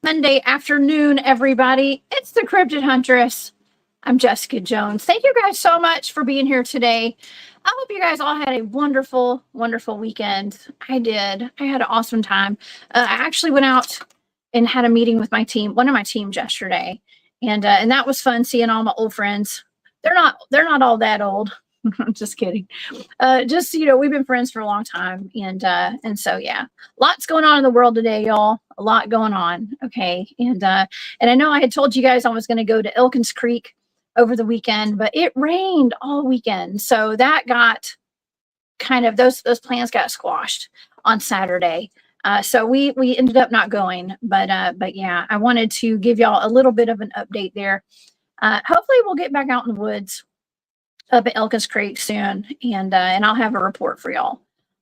Monday afternoon, everybody. It's the Cryptid Huntress. I'm Jessica Jones. Thank you guys so much for being here today. I hope you guys all had a wonderful, wonderful weekend. I did. I had an awesome time. I actually went out and had a meeting with my team, one of my teams yesterday, and that was fun seeing all my old friends. They're not all that old. I'm just kidding. Just, we've been friends for a long time. And so, yeah, lots going on in the world today, y'all. A lot going on. Okay. And I know I had told you guys I was going to go to Elkins Creek over the weekend, but it rained all weekend. So that got kind of, those plans got squashed on Saturday. So we ended up not going, but yeah, I wanted to give y'all a little bit of an update there. Hopefully we'll get back out in the woods up at Elkins Creek soon, and I'll have a report for y'all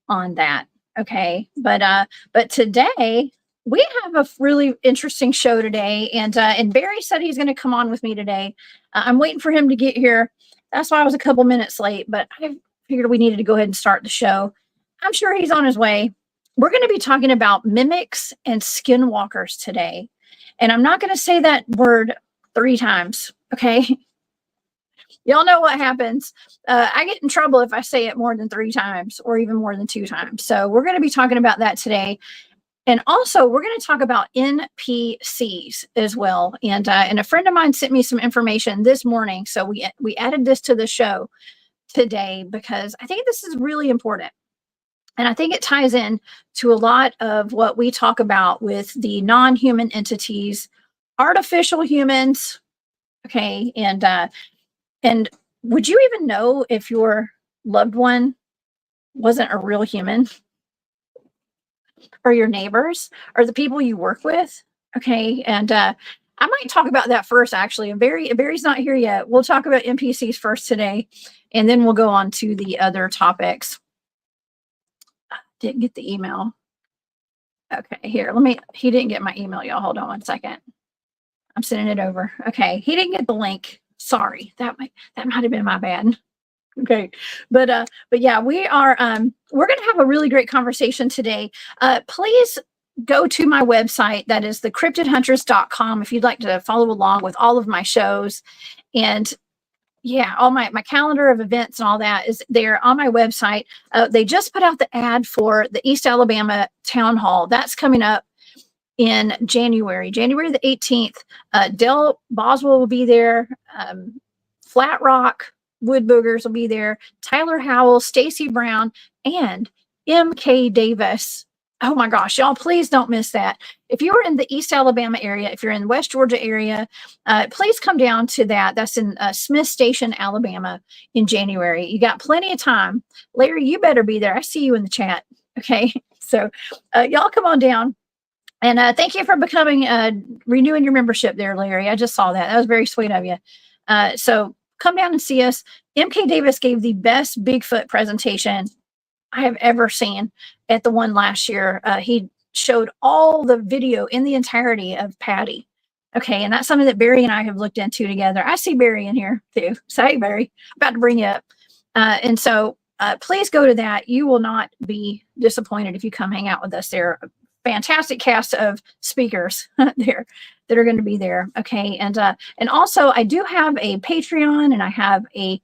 on that. Okay, but today we have a really interesting show today, and Barry said he's going to come on with me today. I'm waiting for him to get here. That's why I was a couple minutes late, but I figured we needed to go ahead and start the show. I'm sure he's on his way. We're going to be talking about mimics and skinwalkers today, and I'm not going to say that word 3 times. Okay. Y'all know what happens. I get in trouble if I say it more than 3 times or even more than 2 times. So we're going to be talking about that today. And also we're going to talk about NPCs as well. And a friend of mine sent me some information this morning. So we added this to the show today because I think this is really important. And I think it ties in to a lot of what we talk about with the non-human entities, artificial humans. Okay. And would you even know if your loved one wasn't a real human? Or your neighbors? Or the people you work with? Okay, and I might talk about that first, actually. Barry's not here yet. We'll talk about NPCs first today, and then we'll go on to the other topics. Didn't get the email. Okay, here, he didn't get my email, y'all. Hold on 1 second. I'm sending it over. Okay, he didn't get the link. Sorry, that might have been my bad. Okay, but yeah, we're going to have a really great conversation today. Please go to my website, that is thecryptidhuntress.com, if you'd like to follow along with all of my shows. And yeah, all my calendar of events and all that is there on my website. They just put out the ad for the East Alabama Town Hall. That's coming up in January the 18th. Dell Boswell will be there. Flat Rock Wood Boogers will be there. Tyler Howell, Stacy Brown, and MK Davis. Oh my gosh, y'all, please don't miss that. If you are in the East Alabama area, if you're in the West Georgia area, please come down to that. That's in Smith Station, Alabama in January. You got plenty of time. Larry, you better be there. I see you in the chat. Okay, so y'all come on down. And thank you for renewing your membership there, Larry. I just saw that. That was very sweet of you. So come down and see us. MK Davis gave the best Bigfoot presentation I have ever seen at the one last year. He showed all the video in the entirety of Patty. Okay, and that's something that Barry and I have looked into together. I see Barry in here too. So, hey, Barry, about to bring you up. And so please go to that. You will not be disappointed if you come hang out with us there. Fantastic cast of speakers there that are going to be there. Okay, and also I do have a Patreon, and I have a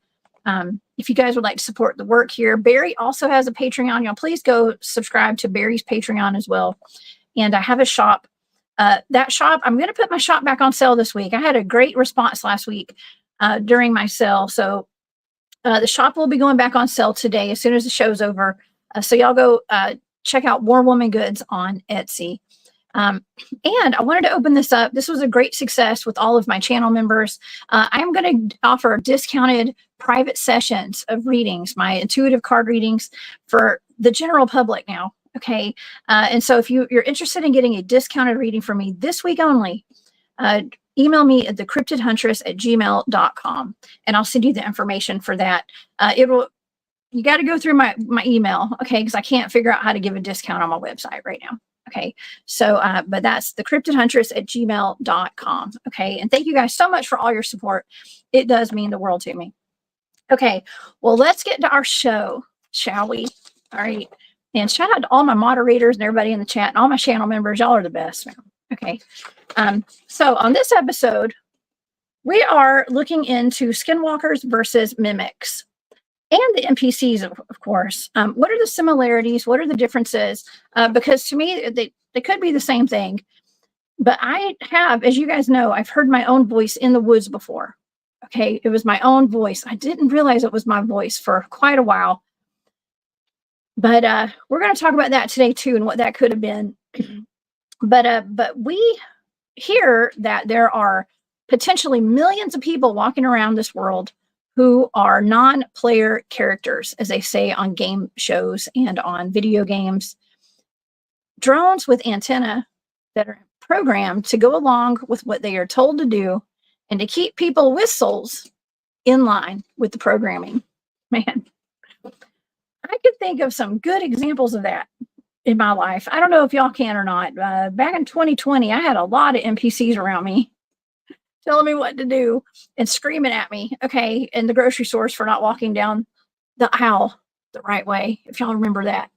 if you guys would like to support the work here, Barry also has a Patreon. Y'all please go subscribe to Barry's Patreon as well. And I have a shop. That shop, I'm going to put my shop back on sale this week. I had a great response last week during my sale, so the shop will be going back on sale today as soon as the show's over. So y'all go check out War Woman Goods on Etsy. And I wanted to open this up. This was a great success with all of my channel members. I'm going to offer discounted private sessions of readings, my intuitive card readings for the general public now. Okay. And so if you're interested in getting a discounted reading from me this week only, email me at thecryptidhuntress@gmail.com, and I'll send you the information for that. You got to go through my email, okay, because I can't figure out how to give a discount on my website right now. Okay, so but that's thecryptidhuntress@gmail.com. Okay, and thank you guys so much for all your support. It does mean the world to me. Okay, well, let's get to our show, shall we? All right, and shout out to all my moderators and everybody in the chat and all my channel members. Y'all are the best, man. Okay. So on this episode, we are looking into Skinwalkers versus Mimics and the NPCs, of course. What are the similarities? What are the differences? Because to me, they could be the same thing. But I have, as you guys know, I've heard my own voice in the woods before. Okay. It was my own voice. I didn't realize it was my voice for quite a while. But we're going to talk about that today, too, and what that could have been. But we hear that there are potentially millions of people walking around this world who are non-player characters, as they say on game shows and on video games. Drones with antenna that are programmed to go along with what they are told to do and to keep people with souls in line with the programming. Man, I could think of some good examples of that in my life. I don't know if y'all can or not. Back in 2020, I had a lot of NPCs around me telling me what to do and screaming at me, okay, in the grocery stores for not walking down the aisle the right way, if y'all remember that.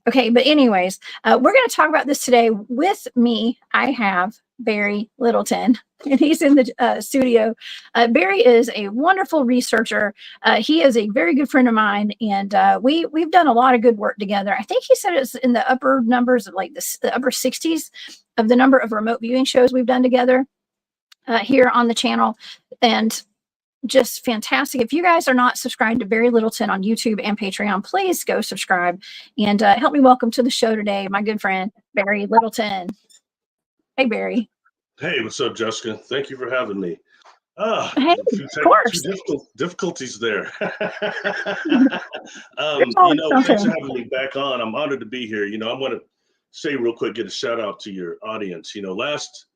Okay, but anyways, we're going to talk about this today. With me, I have Barry Littleton, and he's in the studio. Barry is a wonderful researcher. He is a very good friend of mine, and we've done a lot of good work together. I think he said it's in the upper numbers of like the upper 60s of the number of remote viewing shows we've done together here on the channel, and just fantastic. If you guys are not subscribed to Barry Littleton on YouTube and Patreon, please go subscribe and help me welcome to the show today my good friend Barry Littleton. Hey, Barry. Hey, what's up, Jessica? Thank you for having me. Hey, of course. Difficulties there. Thanks for having me back on. I'm honored to be here. I want to say real quick, get a shout out to your audience. Last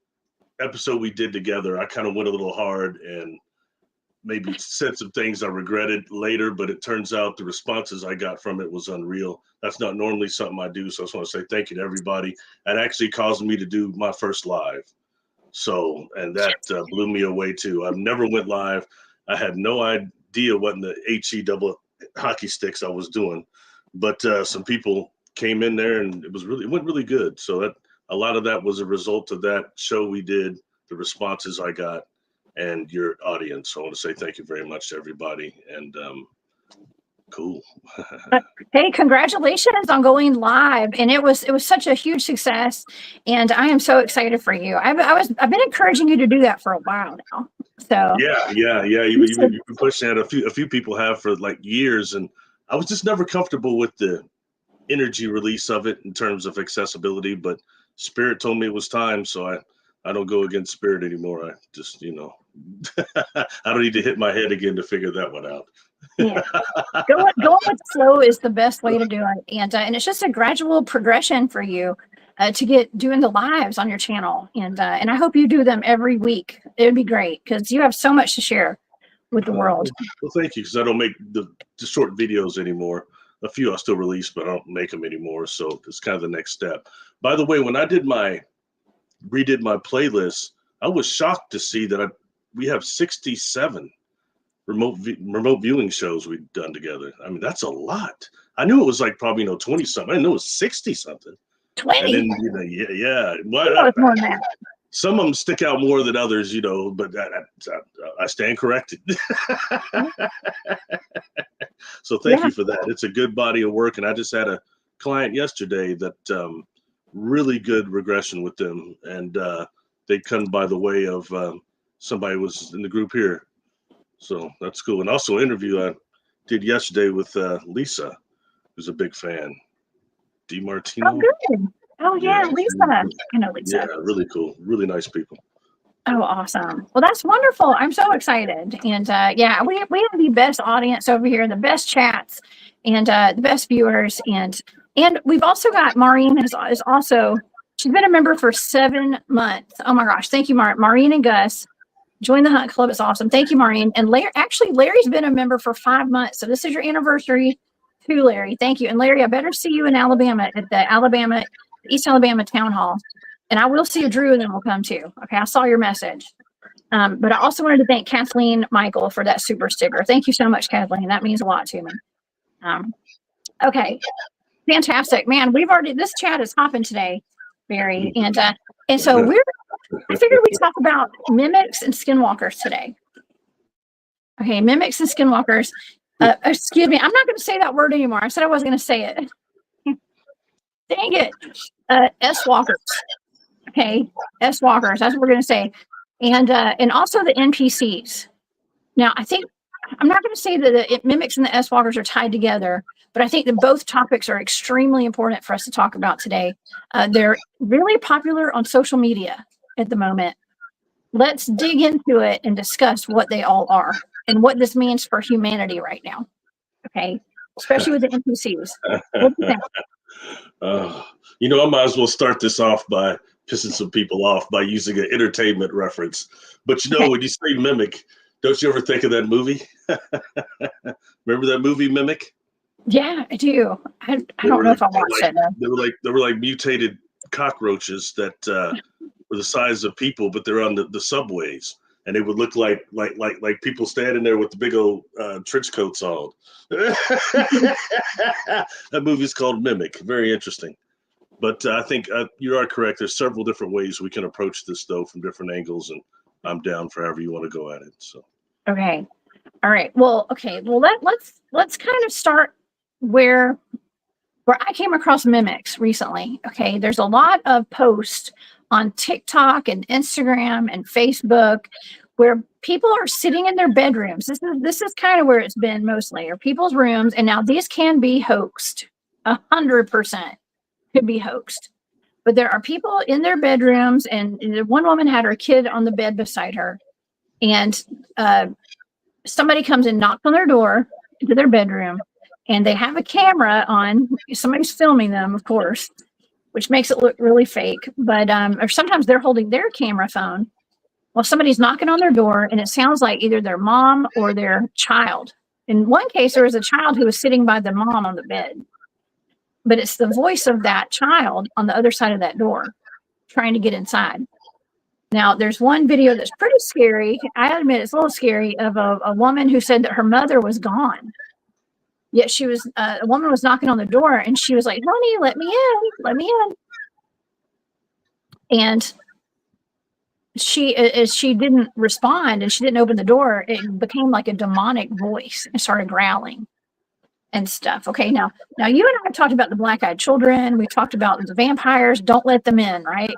episode we did together, I kind of went a little hard and maybe said some things I regretted later, but it turns out the responses I got from it was unreal. That's not normally something I do. So I just want to say thank you to everybody. It actually caused me to do my first live. So, and that blew me away too. I've never went live. I had no idea what in the HE double hockey sticks I was doing, but some people came in there and it went really good. So that a lot of that was a result of that show we did, the responses I got, and your audience. So I want to say thank you very much to everybody. And cool. Hey, congratulations on going live, and it was such a huge success, and I am so excited for you. I've been encouraging you to do that for a while now. So yeah. You've been pushing that. A few people have for like years, and I was just never comfortable with the energy release of it in terms of accessibility. But Spirit told me it was time, so I don't go against Spirit anymore. I just I don't need to hit my head again to figure that one out. Yeah, going with the flow is the best way to do it, and it's just a gradual progression for you to get doing the lives on your channel, and I hope you do them every week. It would be great because you have so much to share with the world. Well, thank you, because I don't make the short videos anymore. A few I still release, but I don't make them anymore. So it's kind of the next step. By the way, when I redid my playlist, I was shocked to see that we have 67 remote viewing shows we've done together. I mean, that's a lot. I knew it was like probably 20 something. I didn't know it was 60 something. 20. And then yeah. Well, more than that. Some of them stick out more than others, but I stand corrected. So thank you for that. It's a good body of work, and I just had a client yesterday that really good regression with them, and they come by the way of somebody who was in the group here. So that's cool. And also an interview I did yesterday with Lisa, who's a big fan. DiMartino. Oh, good. Oh, yeah, Lisa. I know Lisa. Yeah, really cool. Really nice people. Oh, awesome. Well, that's wonderful. I'm so excited. And yeah, we have the best audience over here, the best chats, and the best viewers. And we've also got Maureen is also, she's been a member for 7 months. Oh my gosh. Thank you, Maureen and Gus. Join the Hunt Club. It's awesome. Thank you, Maureen. And Larry's been a member for 5 months. So this is your anniversary to Larry. Thank you. And Larry, I better see you in Alabama at the East Alabama Town Hall. And I will see you, Drew, and then we'll come too. Okay, I saw your message. But I also wanted to thank Kathleen Michael for that super sticker. Thank you so much, Kathleen. That means a lot to me. Okay, fantastic. Man, this chat is hopping today, Barry. And And so I figured we'd talk about mimics and skinwalkers today. Okay, mimics and skinwalkers. Excuse me, I'm not going to say that word anymore. I said I wasn't going to say it. Dang it. S-walkers. Okay, S-walkers. That's what we're going to say. And also the NPCs. Now, I'm not going to say that the mimics and the S-walkers are tied together, but I think that both topics are extremely important for us to talk about today. They're really popular on social media at the moment. Let's dig into it and discuss what they all are and what this means for humanity right now. Okay, especially with the NPCs. What do you think? I might as well start this off by pissing some people off by using an entertainment reference. But Okay. when you say mimic, don't you ever think of that movie? Remember that movie Mimic? Yeah, I do. I don't know if I watched it though. They were like mutated cockroaches that were the size of people, but they're on the subways, and they would look like people standing there with the big old trench coats on. That movie's called Mimic. Very interesting. But I think you are correct. There's several different ways we can approach this, though, from different angles, and I'm down for however you want to go at it. So. Okay. All right. Well, okay. Well, let's kind of start where I came across mimics recently. Okay. There's a lot of posts on TikTok and Instagram and Facebook where people are sitting in their bedrooms. This is kind of where it's been mostly, or people's rooms. And now these can be hoaxed. 100% could be hoaxed. But there are people in their bedrooms, and one woman had her kid on the bed beside her. And somebody comes and knocks on their door into their bedroom, and they have a camera on. Somebody's filming them, of course, which makes it look really fake. But or sometimes they're holding their camera phone while somebody's knocking on their door, and it sounds like either their mom or their child. In one case, there was a child who was sitting by the mom on the bed, but it's the voice of that child on the other side of that door trying to get inside. Now, there's one video that's pretty scary. I admit it's a little scary, of a woman who said that her mother was gone. Yet a woman was knocking on the door, and she was like, "Honey, let me in. And she didn't respond, and she didn't open the door. It became like a demonic voice and started growling and stuff. Okay, now you and I have talked about the black-eyed children. We talked about the vampires. Don't let them in, right?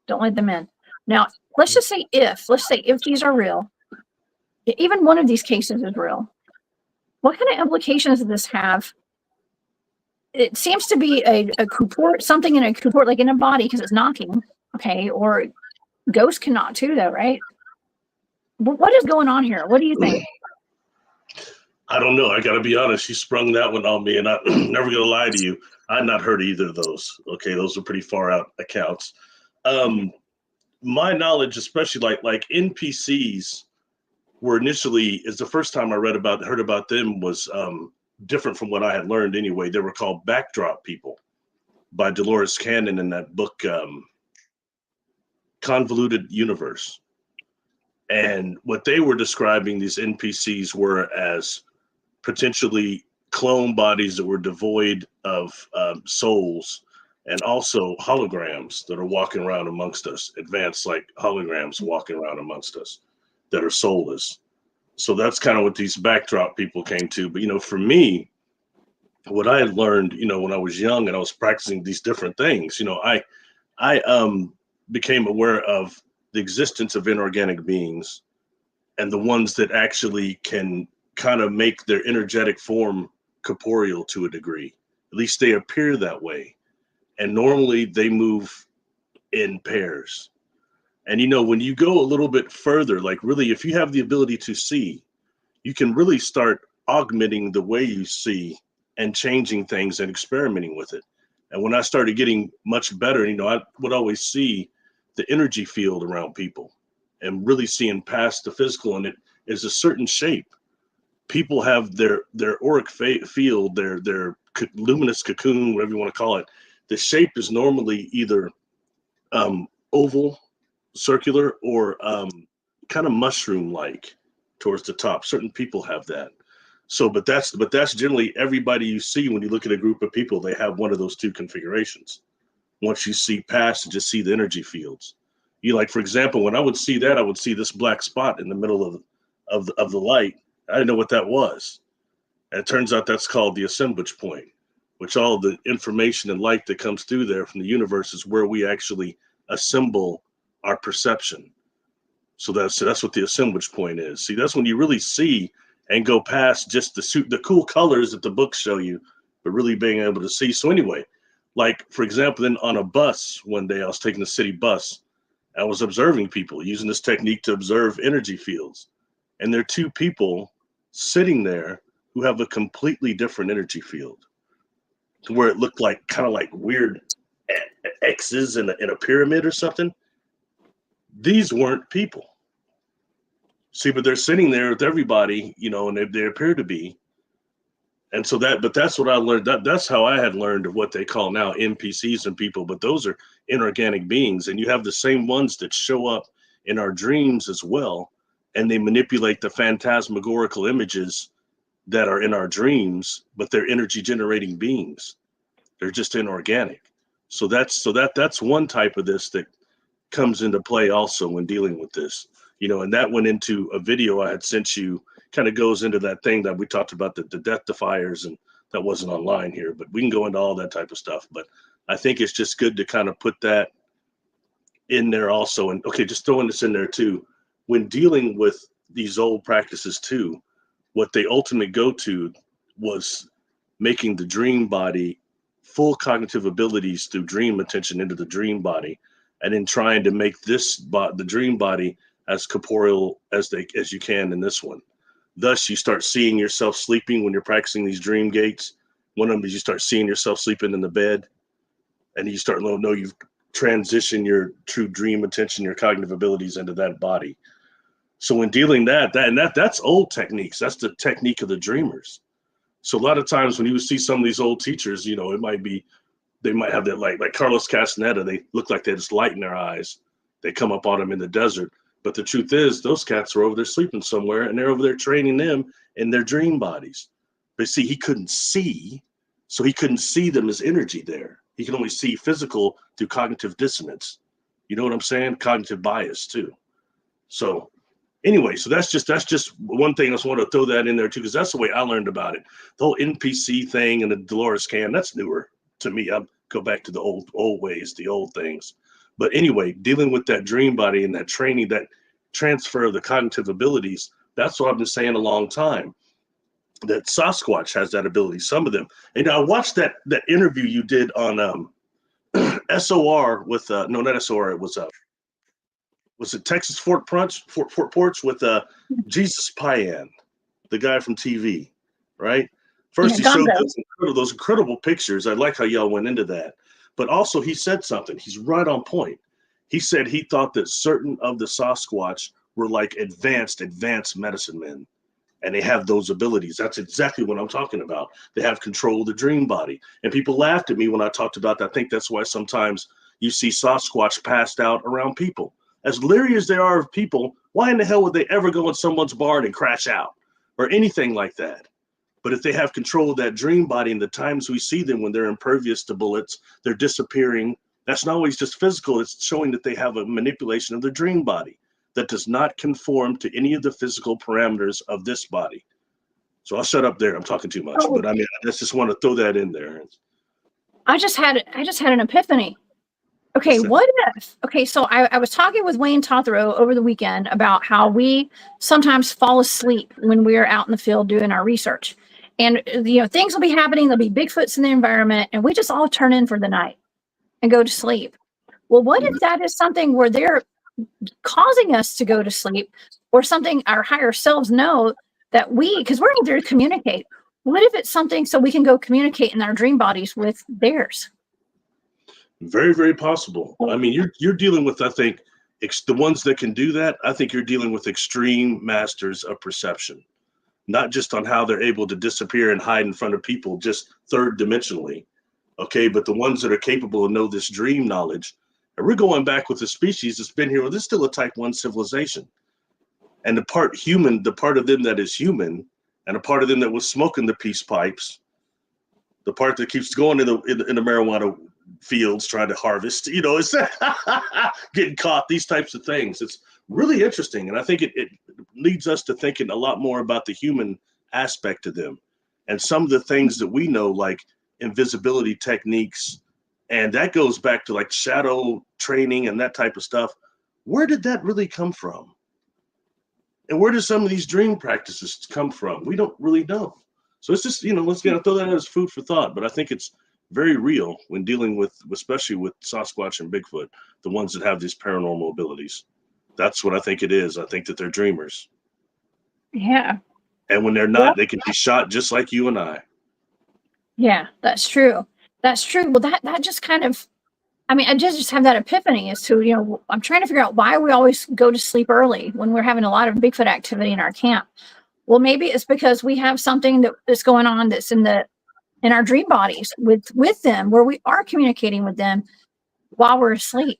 Don't let them in. Now, let's say if these are real, even one of these cases is real, what kind of implications does this have? It seems to be a comport, something in a comport, like in a body, because it's knocking, okay? Or ghosts can knock too, though, right? What is going on here? What do you think? I don't know. I got to be honest. You sprung that one on me, and I'm never going to lie to you. I've not heard either of those. Okay, those are pretty far out accounts. My knowledge, especially like NPCs, were initially, is the first time I heard about them was different from what I had learned anyway. They were called backdrop people by Dolores Cannon in that book, Convoluted Universe. And what they were describing these NPCs were as potentially clone bodies that were devoid of souls, and also holograms that are walking around amongst us, advanced like holograms walking around amongst us that are soulless. So that's kind of what these backdrop people came to. But, for me, what I had learned, when I was young and I was practicing these different things, I became aware of the existence of inorganic beings, and the ones that actually can kind of make their energetic form corporeal to a degree. At least they appear that way. And normally they move in pairs. And, when you go a little bit further, like really, if you have the ability to see, you can really start augmenting the way you see and changing things and experimenting with it. And when I started getting much better, I would always see the energy field around people and really seeing past the physical. And it is a certain shape. People have their auric field, their luminous cocoon, whatever you want to call it. The shape is normally either oval, circular, or kind of mushroom-like towards the top. Certain people have that. So, but that's generally everybody you see when you look at a group of people. They have one of those two configurations. once you see past and just see the energy fields. You like, for example, when I would see that, I would see this black spot in the middle of the light. I didn't know what that was. And it turns out that's called the assemblage point, which all the information and light that comes through there from the universe is where we actually assemble our perception. So that's what the assemblage point is. See, that's when you really see and go past just the cool colors that the books show you, but really being able to see. So anyway, like, for example, then on a bus one day, I was taking the city bus. I was observing people using this technique to observe energy fields. And there are two people sitting there who have a completely different energy field, to where it looked like kind of like weird X's in a pyramid or something. These weren't people. See, but they're sitting there with everybody, and they appear to be. And so but that's what I learned. That's how I had learned of what they call now NPCs and people, but those are inorganic beings. And you have the same ones that show up in our dreams as well. And they manipulate the phantasmagorical images that are in our dreams, but they're energy generating beings. They're just inorganic. So that's one type of this that comes into play also when dealing with this, and that went into a video I had sent you. Kind of goes into that thing that we talked about, the death defiers, and that wasn't online here, but we can go into all that type of stuff. But I think it's just good to kind of put that in there also. And okay, just throwing this in there too, when dealing with these old practices too, what they ultimately go to was making the dream body full cognitive abilities through dream attention into the dream body, and then trying to make the dream body as corporeal as you can in this one. Thus, you start seeing yourself sleeping when you're practicing these dream gates. One of them is you start seeing yourself sleeping in the bed, and you start to know you've transitioned your true dream attention, your cognitive abilities into that body. So when dealing that's old techniques. That's the technique of the dreamers. So a lot of times when you see some of these old teachers, it might be, they might have that like Carlos Castaneda, they look like they just light in their eyes. They come up on them in the desert. But the truth is, those cats are over there sleeping somewhere, and they're over there training them in their dream bodies. But see, he couldn't see, so he couldn't see them as energy there. He can only see physical through cognitive dissonance. You know what I'm saying? Cognitive bias too. So anyway, so that's just one thing. I just want to throw that in there too, because that's the way I learned about it. The whole NPC thing and the Dolores Can, that's newer to me. I go back to the old ways, the old things. But anyway, dealing with that dream body and that training, that transfer of the cognitive abilities, that's what I've been saying a long time, that Sasquatch has that ability, some of them. And I watched that interview you did on SOR with, no, not SOR, it was it Texas Fort Porch with Jesus Payan, the guy from TV, right? First, he showed those incredible pictures. I like how y'all went into that. But also he said something. He's right on point. He said he thought that certain of the Sasquatch were like advanced medicine men, and they have those abilities. That's exactly what I'm talking about. They have control of the dream body. And people laughed at me when I talked about that. I think that's why sometimes you see Sasquatch passed out around people. As leery as they are of people, why in the hell would they ever go in someone's barn and crash out or anything like that? But if they have control of that dream body, and the times we see them when they're impervious to bullets, they're disappearing. That's not always just physical. It's showing that they have a manipulation of their dream body that does not conform to any of the physical parameters of this body. So I'll shut up there. I'm talking too much, but I mean, I just want to throw that in there. I just had an epiphany. Okay, what if? Okay, so I was talking with Wayne Tothero over the weekend about how we sometimes fall asleep when we're out in the field doing our research. And, things will be happening. There'll be Bigfoots in the environment, and we just all turn in for the night and go to sleep. Well, what if that is something where they're causing us to go to sleep, or something our higher selves know that because we're there to communicate. What if it's something so we can go communicate in our dream bodies with theirs? Very, very possible. I mean, you're dealing with, I think, the ones that can do that. I think you're dealing with extreme masters of perception, not just on how they're able to disappear and hide in front of people, just third dimensionally. Okay, but the ones that are capable of know this dream knowledge. And we're going back with the species that's been here. Well, this is still a type 1 civilization. And the part of them that is human, and a part of them that was smoking the peace pipes, the part that keeps going in the marijuana fields trying to harvest, it's getting caught, these types of things. It's really interesting. And I think it leads us to thinking a lot more about the human aspect of them and some of the things that we know, like invisibility techniques. And that goes back to like shadow training and that type of stuff. Where did that really come from? And where did some of these dream practices come from? We don't really know. So it's just, let's throw that as food for thought. But I think it's very real when dealing with, especially with Sasquatch and Bigfoot, the ones that have these paranormal abilities. That's what I think it is. I think that they're dreamers. Yeah. And when they're not, they can be shot just like you and I. Yeah, that's true. That's true. Well, that just kind of, I just have that epiphany as to, I'm trying to figure out why we always go to sleep early when we're having a lot of Bigfoot activity in our camp. Well, maybe it's because we have something that's going on that's in our dream bodies with them, where we are communicating with them while we're asleep.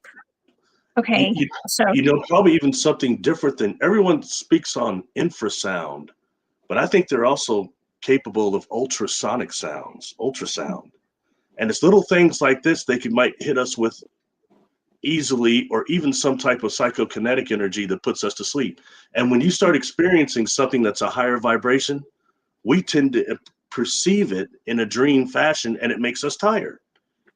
Okay. So probably even something different than everyone speaks on infrasound, but I think they're also capable of ultrasonic ultrasound. And it's little things like this might hit us with easily, or even some type of psychokinetic energy that puts us to sleep. And when you start experiencing something that's a higher vibration, we tend to perceive it in a dream fashion, and it makes us tired.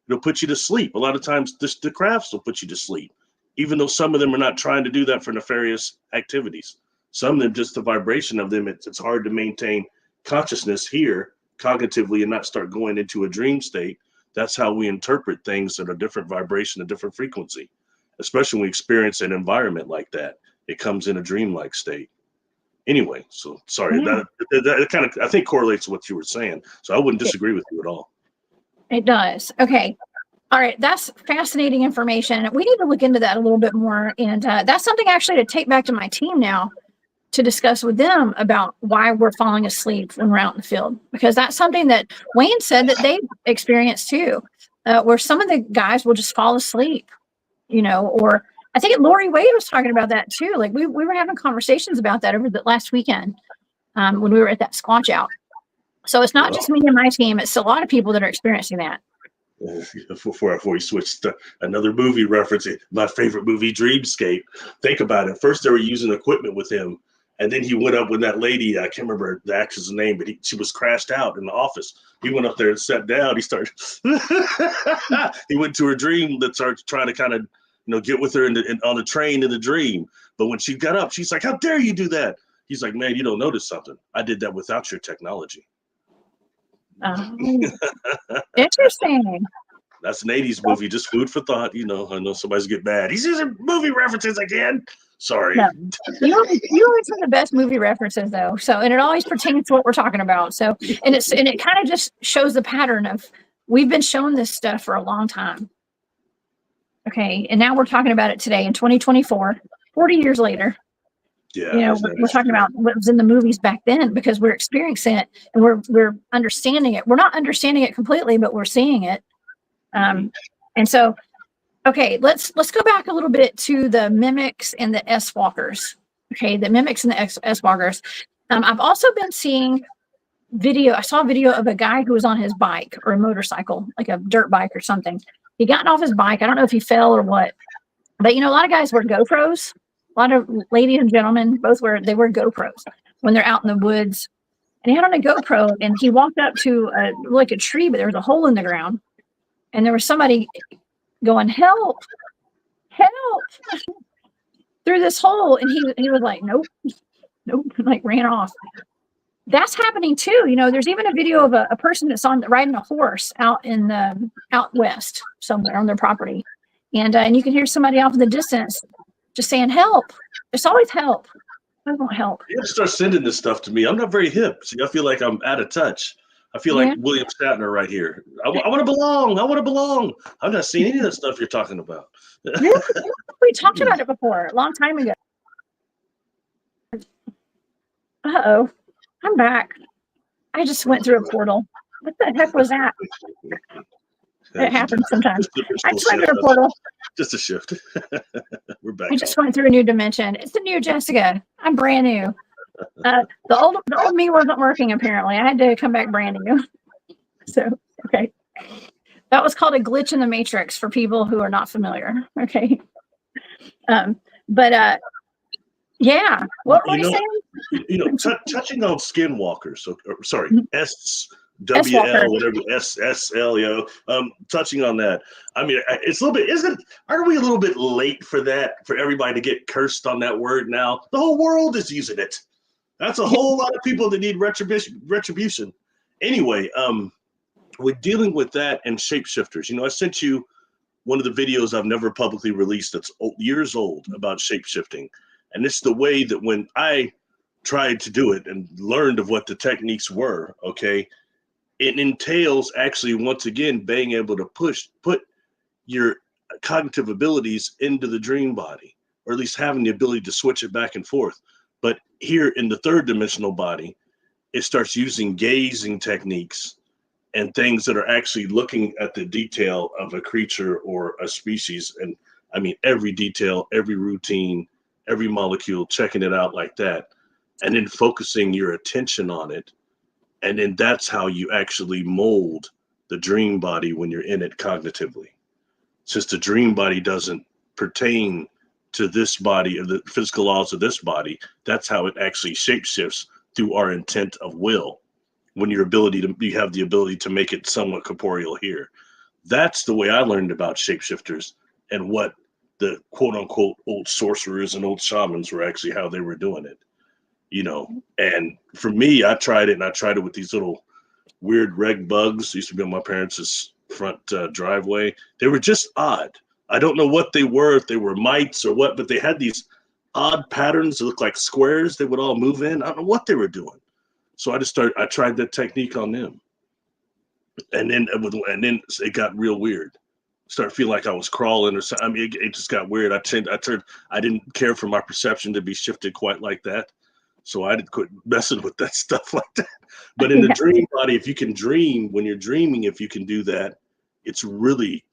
It'll put you to sleep. A lot of times the crafts will put you to sleep, even though some of them are not trying to do that for nefarious activities. Some of them, just the vibration of them, it's hard to maintain consciousness here cognitively and not start going into a dream state. That's how we interpret things at a different vibration, a different frequency, especially when we experience an environment like that. It comes in a dreamlike state. Anyway, so sorry, that kind of, I think, correlates with what you were saying. So I wouldn't disagree with you at all. It does. Okay. All right. That's fascinating information. We need to look into that a little bit more. And that's something actually to take back to my team now to discuss with them about why we're falling asleep when we're out in the field, because that's something that Wayne said that they experienced too, where some of the guys will just fall asleep, or I think Lori Wade was talking about that too. Like we were having conversations about that over the last weekend when we were at that Squatch out. So it's not just me and my team. It's a lot of people that are experiencing that. Before we switch to another movie reference, my favorite movie, Dreamscape. Think about it. First, they were using equipment with him. And then he went up with that lady. I can't remember the actress' name, but she was crashed out in the office. He went up there and sat down. He started. He went to her dream that started trying to kind of, get with her on the train in the dream. But when she got up, she's like, "How dare you do that?" He's like, "Man, you don't notice something. I did that without your technology." Interesting. That's an 80s movie, just food for thought. I know somebody's get mad. He's using movie references again. Sorry. No. You always have the best movie references though. So, and it always pertains to what we're talking about. So, and it kind of just shows the pattern of we've been showing this stuff for a long time. Okay. And now we're talking about it today in 2024, 40 years later. Yeah. We're talking about what was in the movies back then because we're experiencing it and we're understanding it. We're not understanding it completely, but we're seeing it. And so, okay, let's go back a little bit to the mimics and the S-walkers. Okay, the mimics and the S-walkers. I've also been seeing video. I saw a video of a guy who was on his bike or a motorcycle, like a dirt bike or something. He got off his bike. I don't know if he fell or what, but a lot of guys wear GoPros. A lot of ladies and gentlemen wear GoPros when they're out in the woods. And he had on a GoPro and he walked up to a tree, but there was a hole in the ground. And there was somebody going, "Help, help," through this hole. And he was like, nope, like ran off. That's happening too. There's even a video of a person that's riding a horse out west somewhere on their property. And you can hear somebody off in the distance just saying, "Help." There's always help. I won't help. You have to start sending this stuff to me. I'm not very hip. See, I feel like I'm out of touch. I feel like William Shatner right here. I want to belong. I want to belong. I've not seen any of the stuff you're talking about. We talked about it before, a long time ago. Uh-oh. I'm back. I just went through a portal. What the heck was that? It happens sometimes. I just went through a portal. Just a shift. We're back. I just went through a new dimension. It's the new Jessica. I'm brand new. The old me wasn't working apparently. I had to come back brand new. So okay. That was called a glitch in the matrix for people who are not familiar. Okay. But yeah. What were you saying? Touching on Skinwalkers. So, sorry, S-Walker. SWL, whatever, SSL, touching on that. I mean, it's a little bit, aren't we a little bit late for that, for everybody to get cursed on that word now? The whole world is using it. That's a whole lot of people that need retribution. Anyway, we're dealing with that and shapeshifters. I sent you one of the videos I've never publicly released that's years old about shapeshifting. And it's the way that when I tried to do it and learned of what the techniques were, okay, it entails actually, once again, being able to put your cognitive abilities into the dream body, or at least having the ability to switch it back and forth. But here in the third dimensional body, it starts using gazing techniques and things that are actually looking at the detail of a creature or a species. And I mean, every detail, every routine, every molecule, checking it out like that, and then focusing your attention on it. And then that's how you actually mold the dream body when you're in it cognitively. Since the dream body doesn't pertain to this body, or the physical laws of this body, that's how it actually shapeshifts through our intent of will. When you have the ability to make it somewhat corporeal here. That's the way I learned about shapeshifters and what the quote unquote old sorcerers and old shamans were actually, how they were doing it, And for me, I tried it with these little weird reg bugs. Used to be on my parents' front driveway. They were just odd. I don't know what they were, if they were mites or what, but they had these odd patterns that looked like squares. They would all move in. I don't know what they were doing. So I tried that technique on them. And then it got real weird. Started feeling like I was crawling or something. I mean, it just got weird. I didn't care for my perception to be shifted quite like that. So I didn't quit messing with that stuff like that. But in the dream body, if you can dream, when you're dreaming, if you can do that, it's really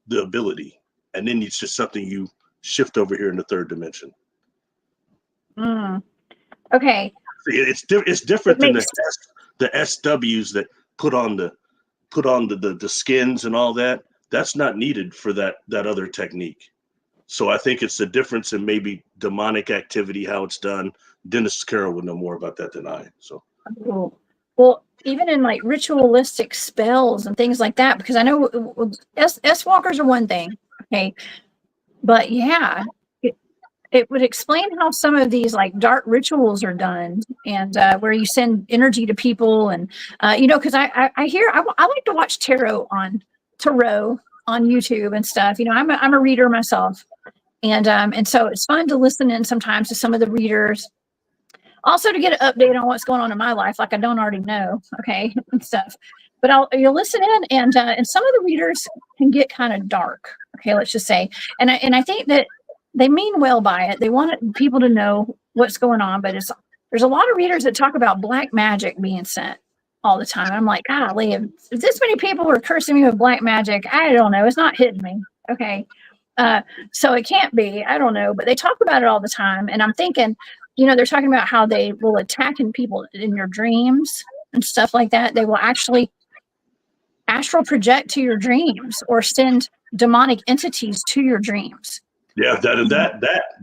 the ability. And then it's just something you shift over here in the third dimension. Okay. It's different than the SWs that put on the skins and all that. That's not needed for that other technique. So I think it's the difference in maybe demonic activity, how it's done. Dennis Carroll would know more about that than I. So, well, even in like ritualistic spells and things like that, because I know S-Walkers are one thing, okay, but yeah, it would explain how some of these like dark rituals are done, and where you send energy to people, and because I like to watch tarot on YouTube and stuff. I'm a reader myself, and so it's fun to listen in sometimes to some of the readers, also to get an update on what's going on in my life, like I don't already know, okay, and stuff. But you'll listen in, and some of the readers can get kind of dark, okay, let's just say, and I think that they mean well by it. They want people to know what's going on, but there's a lot of readers that talk about black magic being sent all the time. I'm like, golly, if this many people are cursing me with black magic, I don't know. It's not hitting me. Okay. So it can't be. I don't know. But they talk about it all the time. And I'm thinking, they're talking about how they will attack people in your dreams and stuff like that. They will actually astral project to your dreams or send demonic entities to your dreams. Yeah,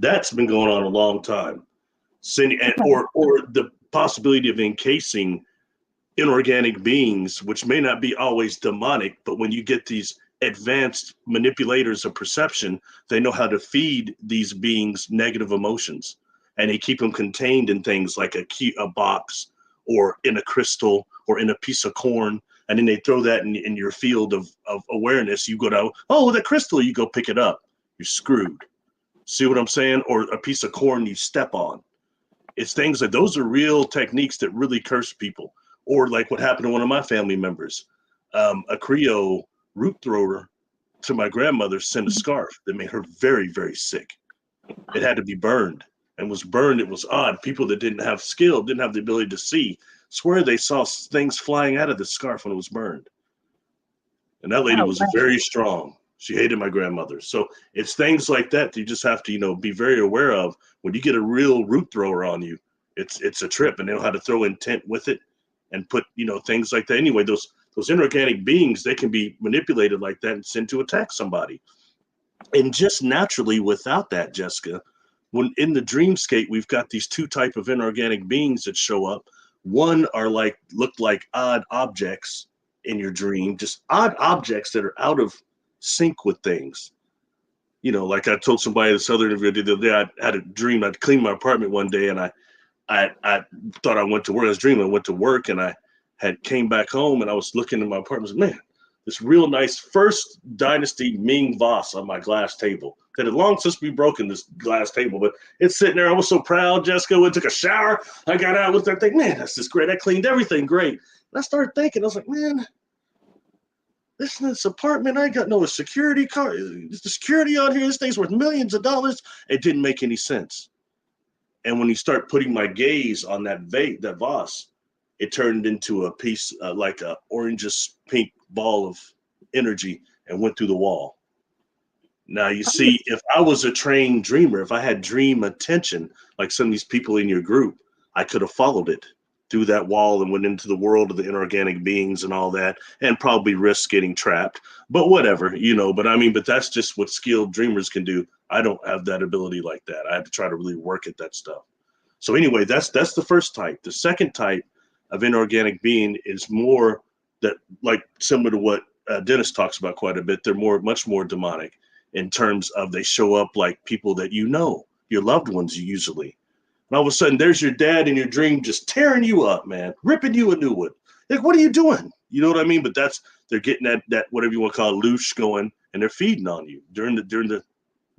that's been going on a long time. Or the possibility of encasing inorganic beings, which may not be always demonic, but when you get these advanced manipulators of perception, they know how to feed these beings negative emotions, and they keep them contained in things like a box or in a crystal or in a piece of corn, and then they throw that in your field of awareness. You go down, oh, the crystal, you go pick it up. You're screwed. See what I'm saying? Or a piece of corn you step on. It's things like those are real techniques that really curse people. Or like what happened to one of my family members, a Creole root thrower to my grandmother sent a scarf that made her very, very sick. It had to be burned, and was burned. It was odd. People that didn't have skill, didn't have the ability to see, swear they saw things flying out of the scarf when it was burned. And that lady was very strong. She hated my grandmother. So it's things like that you just have to, be very aware of. When you get a real root thrower on you, it's a trip, and they know how to throw intent with it and put, things like that. Anyway, those those inorganic beings, they can be manipulated like that and sent to attack somebody. And just naturally, without that, Jessica, when in the dreamscape, we've got these two type of inorganic beings that show up. One are like, look like odd objects in your dream, just odd objects that are out of sync with things. You know, like I told somebody this other interview the other day, I had a dream. I'd cleaned my apartment one day, and I thought I went to work. I was dreaming I went to work, and I had came back home, and I was looking in my apartment. Man, this real nice first dynasty Ming vase on my glass table that had long since been broken, this glass table, but it's sitting there. I was so proud. Jessica went, took a shower. I got out, looked at that thing. Man, that's just great. I cleaned everything great. And I started thinking, I was like, man, this apartment, I got no security car. The security out here, this thing's worth millions of dollars. It didn't make any sense. And when you start putting my gaze on that vase, it turned into a piece like a orangish pink ball of energy and went through the wall. Now, you see, if I was a trained dreamer, if I had dream attention, like some of these people in your group, I could have followed it through that wall and went into the world of the inorganic beings and all that, and probably risk getting trapped. But whatever, you know, but that's just what skilled dreamers can do. I don't have that ability like that. I have to try to really work at that stuff. So anyway, that's the first type. The second type of inorganic being is more that, like, similar to what Dennis talks about quite a bit. They're much more demonic in terms of they show up like people that you know, your loved ones usually. And all of a sudden, there's your dad in your dream just tearing you up, man, ripping you a new one. Like, what are you doing? You know what I mean? But they're getting that whatever you want to call it, loosh going, and they're feeding on you during the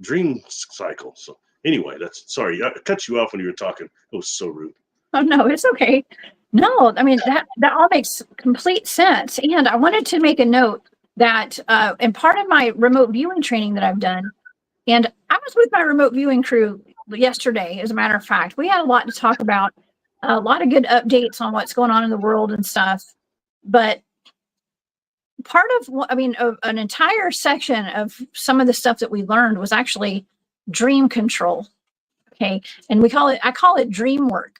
dream cycle. So anyway, sorry, I cut you off when you were talking. It was so rude. Oh no, it's okay. No, I mean that all makes complete sense. And I wanted to make a note that in part of my remote viewing training that I've done, and I was with my remote viewing crew yesterday, as a matter of fact. We had a lot to talk about, a lot of good updates on what's going on in the world and stuff. But part of, an entire section of some of the stuff that we learned was actually dream control. Okay. And I call it dream work.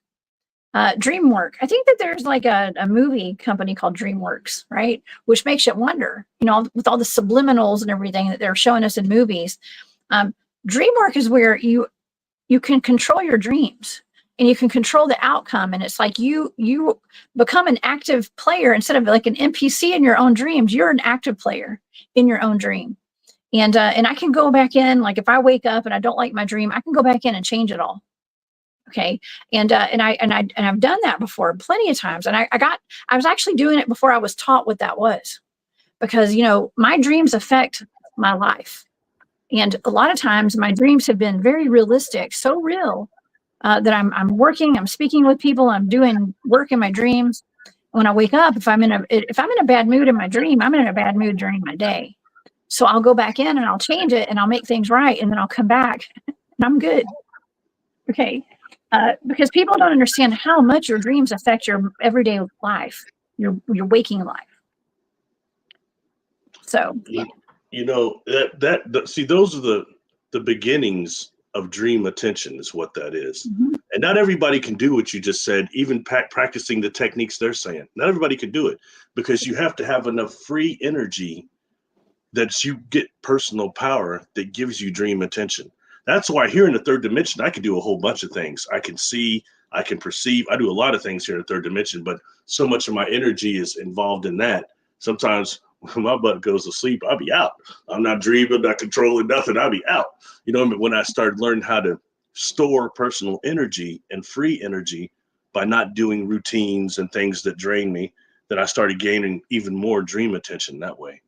Dream work. I think that there's like a movie company called DreamWorks, right? Which makes you wonder, you know, with all the subliminals and everything that they're showing us in movies. Dream work is where you can control your dreams and you can control the outcome. And it's like you become an active player instead of like an NPC in your own dreams. You're an active player in your own dream. And I can go back in, like if I wake up and I don't like my dream, I can go back in and change it all. Okay. And I've done that before plenty of times. And I was actually doing it before I was taught what that was, because, you know, my dreams affect my life. And a lot of times my dreams have been very realistic, so real that I'm working, I'm speaking with people, I'm doing work in my dreams. When I wake up, if I'm in a bad mood in my dream, I'm in a bad mood during my day. So I'll go back in and I'll change it and I'll make things right. And then I'll come back and I'm good. Okay. Because people don't understand how much your dreams affect your everyday life, your waking life. So, you know, see, those are the beginnings of dream attention, is what that is. Mm-hmm. And not everybody can do what you just said, even practicing the techniques they're saying. Not everybody can do it, because you have to have enough free energy that you get personal power that gives you dream attention. That's why here in the third dimension, I can do a whole bunch of things. I can see, I can perceive. I do a lot of things here in the third dimension, but so much of my energy is involved in that. Sometimes when my butt goes to sleep, I'll be out. I'm not dreaming, not controlling nothing. I'll be out. You know, when I started learning how to store personal energy and free energy by not doing routines and things that drain me, then I started gaining even more dream attention that way.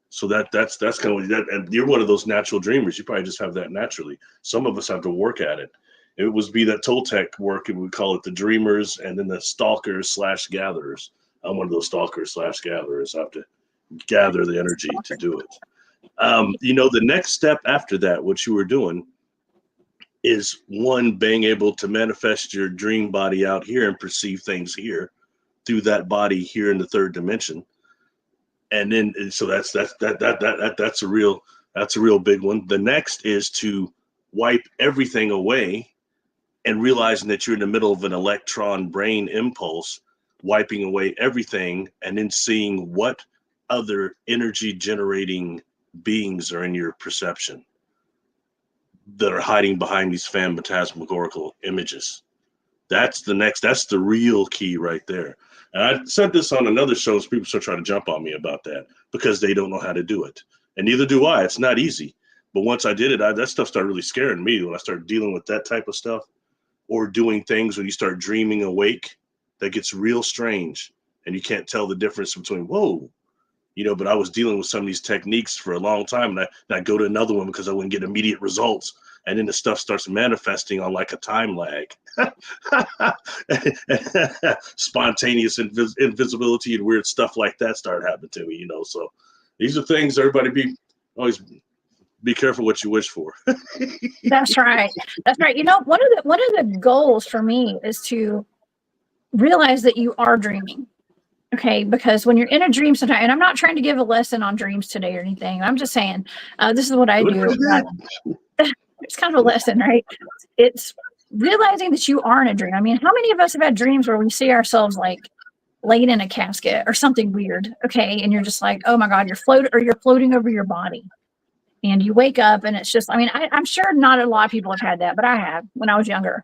So that's kind of that, and you're one of those natural dreamers. You probably just have that naturally. Some of us have to work at it. It would be that Toltec work, and we call it the dreamers, and then the stalkers / gatherers. I'm one of those stalkers / gatherers. I have to gather the energy to do it. You know, the next step after that, what you were doing, is one, being able to manifest your dream body out here and perceive things here through that body here in the third dimension. And then, so that's a real big one. The next is to wipe everything away and realizing that you're in the middle of an electron brain impulse wiping away everything, and then seeing what other energy generating beings are in your perception that are hiding behind these phantasmagorical images. That's the real key right there. And I said this on another show, so people start trying to jump on me about that because they don't know how to do it. And neither do I. It's not easy. But once I did it, that stuff started really scaring me when I started dealing with that type of stuff, or doing things when you start dreaming awake that gets real strange and you can't tell the difference between, whoa, but I was dealing with some of these techniques for a long time, and I go to another one because I wouldn't get immediate results. And then the stuff starts manifesting on like a time lag. Spontaneous invisibility and weird stuff like that started happening to me, So these are things everybody always be careful what you wish for. That's right. That's right. One of the goals for me is to realize that you are dreaming. Okay, because when you're in a dream sometimes, and I'm not trying to give a lesson on dreams today or anything. I'm just saying this is what I do. It's kind of a lesson, right? It's realizing that you are in a dream. I mean, how many of us have had dreams where we see ourselves like laid in a casket or something weird? Okay, and you're just like, oh my God, you're floating over your body. And you wake up and it's just, I mean, I'm sure not a lot of people have had that, but I have when I was younger.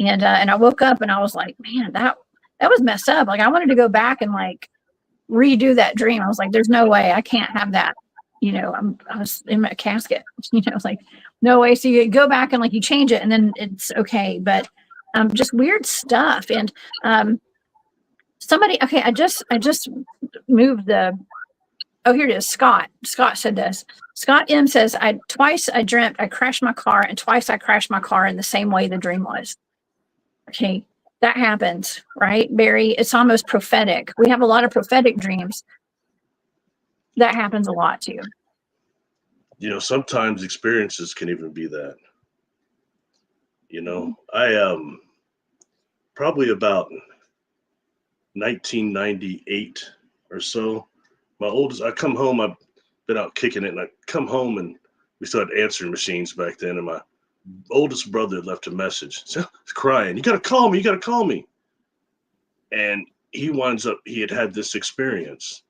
And I woke up and I was like, man, that was messed up. Like I wanted to go back and like redo that dream. I was like, there's no way I can't have that. I was in a casket, like no way. So you go back and like you change it and then it's okay. But just weird stuff. And somebody, okay, I just moved here it is. Scott said this. Scott M says, twice I dreamt I crashed my car, and twice I crashed my car in the same way the dream was. Okay, that happens, right, Barry? It's almost prophetic. We have a lot of prophetic dreams. That happens a lot too. Sometimes experiences can even be that. I probably about 1998 or so, my oldest, I come home, I've been out kicking it, and I come home and we still had answering machines back then, and my oldest brother had left a message. So he's crying, you gotta call me. And he winds up, he had this experience,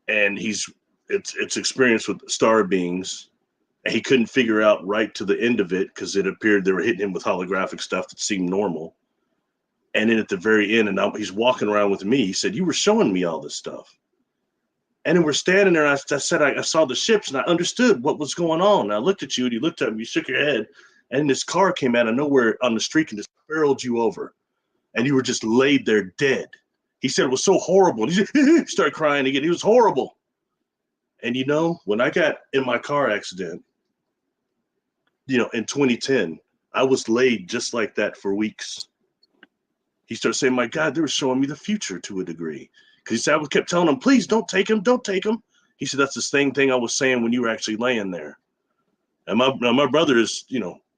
and it's experience with star beings, and he couldn't figure out right to the end of it because it appeared they were hitting him with holographic stuff that seemed normal. And then at the very end, and he's walking around with me, he said, you were showing me all this stuff. And then we're standing there, and I said, I saw the ships, and I understood what was going on. And I looked at you, and you looked at me, you shook your head, and this car came out of nowhere on the street and just barreled you over. And you were just laid there dead. He said it was so horrible. He started crying again. It was horrible. And when I got in my car accident, in 2010, I was laid just like that for weeks. He started saying, my God, they were showing me the future to a degree. Because he said, I kept telling him, please don't take him. He said, that's the same thing I was saying when you were actually laying there. And my brother is,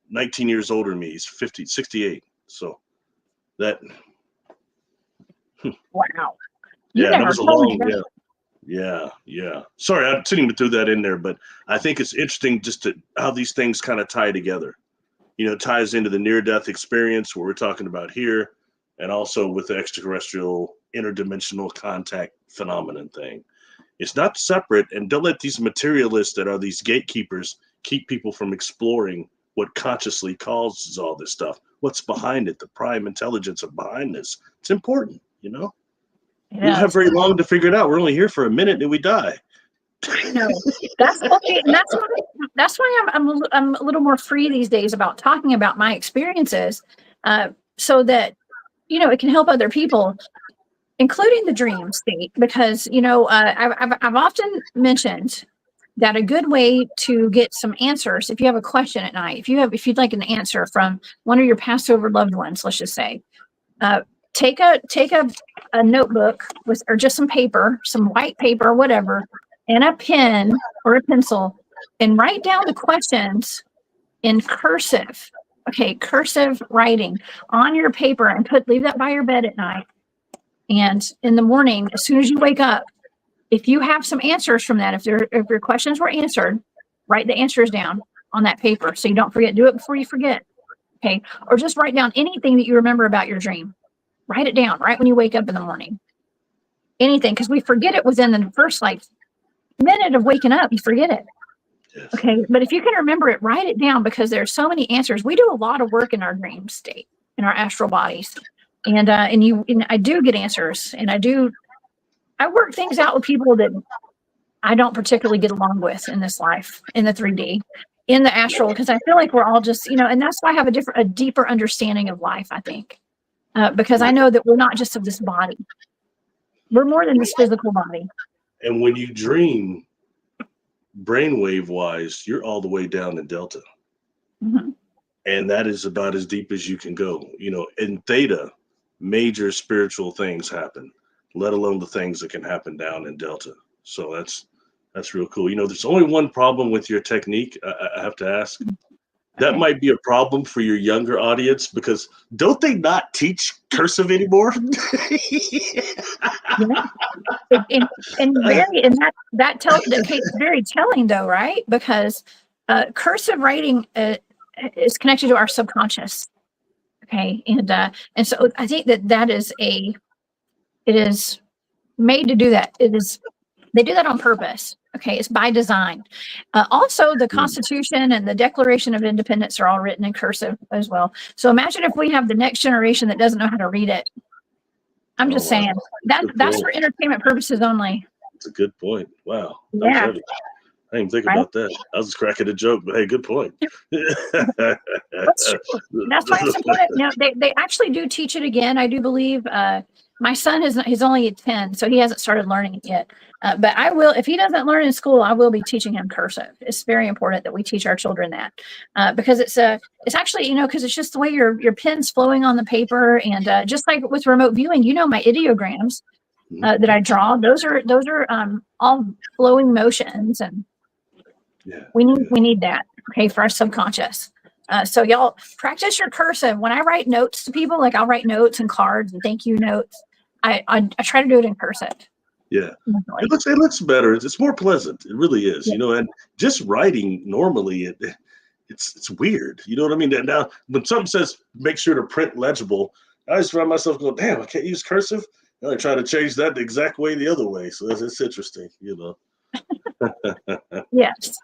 19 years older than me. He's 68. So that. Wow. Yeah, that was a long, yeah. Sorry, I didn't even throw that in there, but I think it's interesting just how these things kind of tie together. It ties into the near-death experience, what we're talking about here, and also with the extraterrestrial interdimensional contact phenomenon thing. It's not separate, and don't let these materialists that are these gatekeepers keep people from exploring what consciously causes all this stuff. What's behind it, the prime intelligence of behind this. It's important, We don't have very long to figure it out. We're only here for a minute and we die. No, that's okay. And that's why I'm a little more free these days about talking about my experiences, so that it can help other people, including the dream state. Because I've often mentioned that a good way to get some answers, if you have a question at night, if you'd like an answer from one of your passed over loved ones, let's just say, take a notebook or just some paper, some white paper, whatever, and a pen or a pencil, and write down the questions in cursive. Okay, cursive writing on your paper, and leave that by your bed at night. And in the morning, as soon as you wake up, if you have some answers from that, if your questions were answered, write the answers down on that paper so you don't forget. Do it before you forget. Okay, or just write down anything that you remember about your dream. Write it down right when you wake up in the morning. Anything, because we forget it within the first like minute of waking up. You forget it. Yes. Okay, but if you can remember it, write it down, because there's so many answers. We do a lot of work in our dream state, in our astral bodies, and I do get answers, and I work things out with people that I don't particularly get along with in this life, in the 3D, in the astral, because I feel like we're all just, and that's why I have a deeper understanding of life, I think, because I know that we're not just of this body. We're more than this physical body. And when you dream, brainwave wise, you're all the way down in delta. Mm-hmm. And that is about as deep as you can go. In theta, major spiritual things happen, let alone the things that can happen down in delta. So that's real cool. There's only one problem with your technique. I have to ask. That Okay. might be a problem for your younger audience, because don't they not teach cursive anymore? It's very telling though, right? Because cursive writing is connected to our subconscious. Okay, and so I think it is made to do that. They do that on purpose. Okay, it's by design. Also, the Constitution and the Declaration of Independence are all written in cursive as well. So imagine if we have the next generation that doesn't know how to read it. I'm just saying that's for entertainment purposes only. It's a good point. Wow. Yeah. I didn't think about that. I was just cracking a joke, but hey, good point. That's true. That's why it's important. They actually do teach it again. I do believe. My son he's only 10, so he hasn't started learning it yet. But I will, if he doesn't learn in school, I will be teaching him cursive. It's very important that we teach our children that, because it's actually, because it's just the way your pen's flowing on the paper, and just like with remote viewing, my ideograms that I draw, those are all flowing motions, and we need that, okay, for our subconscious. So y'all practice your cursive. When I write notes to people, like I'll write notes and cards and thank you notes, I try to do it in cursive. Yeah, it looks better. It's more pleasant. It really is. And just writing normally, it's weird. You know what I mean? Now, when something says make sure to print legible, I just find myself going, damn, I can't use cursive. And I try to change that the exact way the other way. So it's interesting. Yes.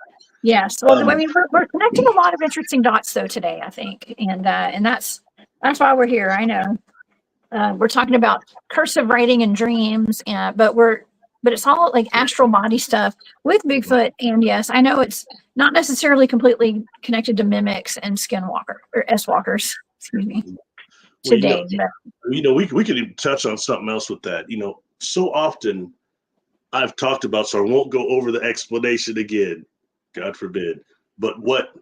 Well, I mean, we're connecting a lot of interesting dots though today, I think, and that's why we're here. I know we're talking about cursive writing and dreams, but it's all like astral body stuff with Bigfoot. And yes, I know it's not necessarily completely connected to mimics and Skinwalker or S-walkers. Excuse me. Today, we could even touch on something else with that. So often I've talked about, so I won't go over the explanation again, God forbid, but what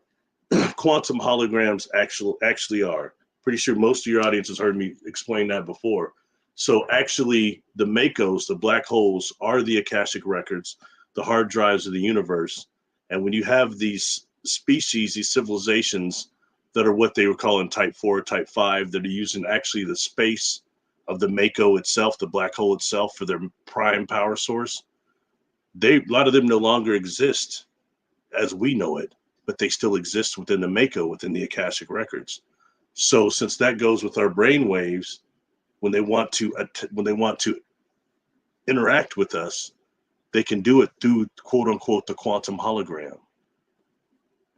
quantum holograms actually are. Pretty sure most of your audience has heard me explain that before. So actually the Makos, the black holes, are the Akashic records, the hard drives of the universe. And when you have these species, these civilizations that are what they were calling type 4, type 5, that are using actually the space of the Mako itself, the black hole itself, for their prime power source, a lot of them no longer exist as we know it, but they still exist within the Mako, within the Akashic records. So since that goes with our brain waves, when they want to interact with us, they can do it through, quote unquote, the quantum hologram.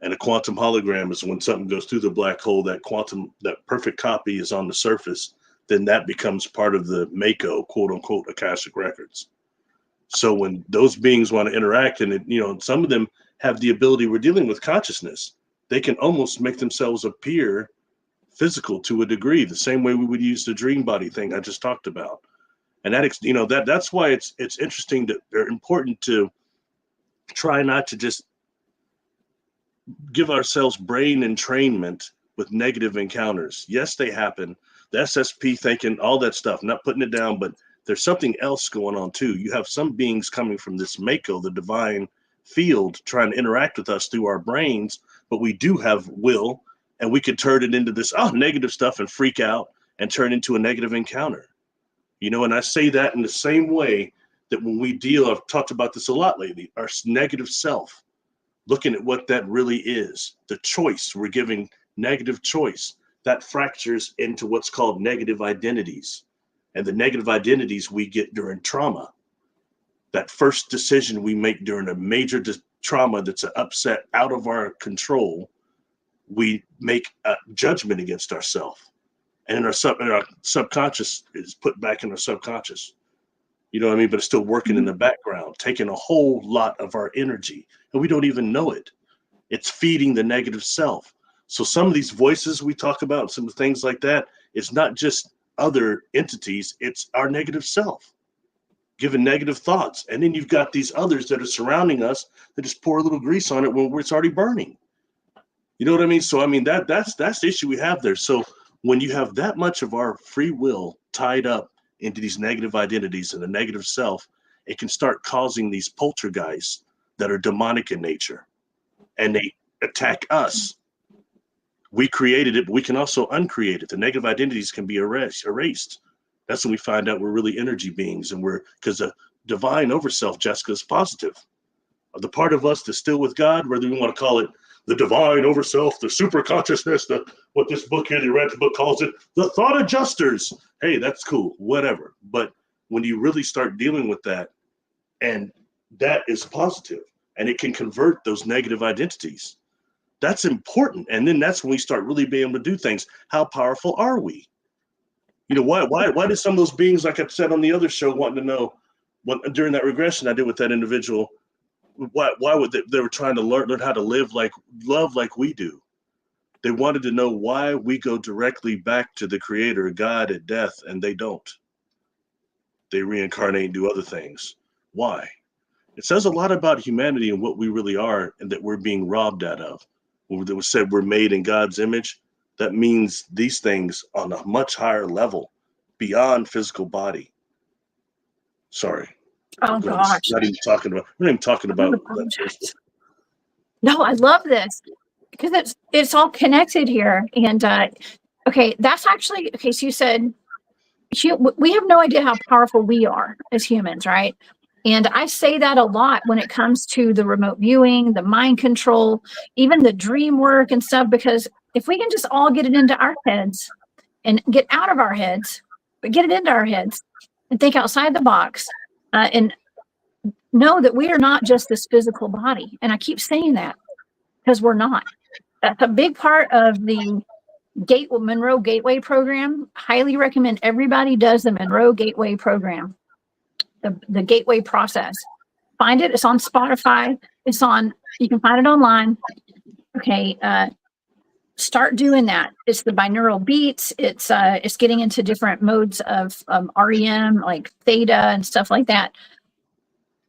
And a quantum hologram is when something goes through the black hole, that perfect copy is on the surface, then that becomes part of the Mako, quote unquote, Akashic records. So when those beings want to interact, and some of them have the ability, we're dealing with consciousness, they can almost make themselves appear physical to a degree, the same way we would use the dream body thing I just talked about. And that's why it's interesting, that they're important to try not to just give ourselves brain entrainment with negative encounters. Yes, they happen. The SSP thinking, all that stuff, not putting it down, but there's something else going on too. You have some beings coming from this Mako, the divine field, trying to interact with us through our brains, but we do have will, and we could turn it into this negative stuff and freak out and turn into a negative encounter. And I say that in the same way that when we I've talked about this a lot lately, our negative self, looking at what that really is, the choice we're giving, negative choice, that fractures into what's called negative identities. and the negative identities we get during trauma. That first decision we make during a major trauma that's an upset out of our control, we make a judgment against ourselves. And our subconscious is put back in our subconscious. You know what I mean? But it's still working in the background, taking a whole lot of our energy, and we don't even know it. It's feeding the negative self. So some of these voices we talk about, some things like that, it's not just other entities, it's our negative self giving negative thoughts. And then you've got these others that are surrounding us that just pour a little grease on it when it's already burning. You know what I mean? So I mean that's the issue we have there. So when you have that much of our free will tied up into these negative identities and the negative self, it can start causing these poltergeists that are demonic in nature, and they attack us. We created it, but we can also uncreate it. The negative identities can be erased. That's when we find out we're really energy beings, and because the divine overself, Jessica, is positive. The part of us that's still with God, whether we want to call it the divine overself, the super consciousness, what this book here, the Red Book calls it, the thought adjusters. Hey, that's cool, whatever. But when you really start dealing with that, and that is positive, and it can convert those negative identities, that's important. And then that's when we start really being able to do things. How powerful are we? You know, why did some of those beings, like I said on the other show, wanting to know during that regression I did with that individual, why would they were trying to learn how to love like we do. They wanted to know why we go directly back to the creator, God, at death, and they don't. They reincarnate and do other things. Why? It says a lot about humanity and what we really are, and that we're being robbed out of. When it was said we're made in God's image, that means these things on a much higher level, beyond physical body. Sorry. Oh gosh. We're not even talking about that. No, I love this because it's all connected here. And okay, that's actually okay. So you said we have no idea how powerful we are as humans, right? And I say that a lot when it comes to the remote viewing, the mind control, even the dream work and stuff, because if we can just all get it into our heads and get out of our heads, but get it into our heads and think outside the box, and know that we are not just this physical body. And I keep saying that because we're not. That's a big part of the Monroe Gateway program. Highly recommend everybody does the Monroe Gateway program, the Gateway process. Find it. It's on Spotify. You can find it online. Okay. Start doing that. It's the binaural beats. It's getting into different modes of REM, like theta and stuff like that.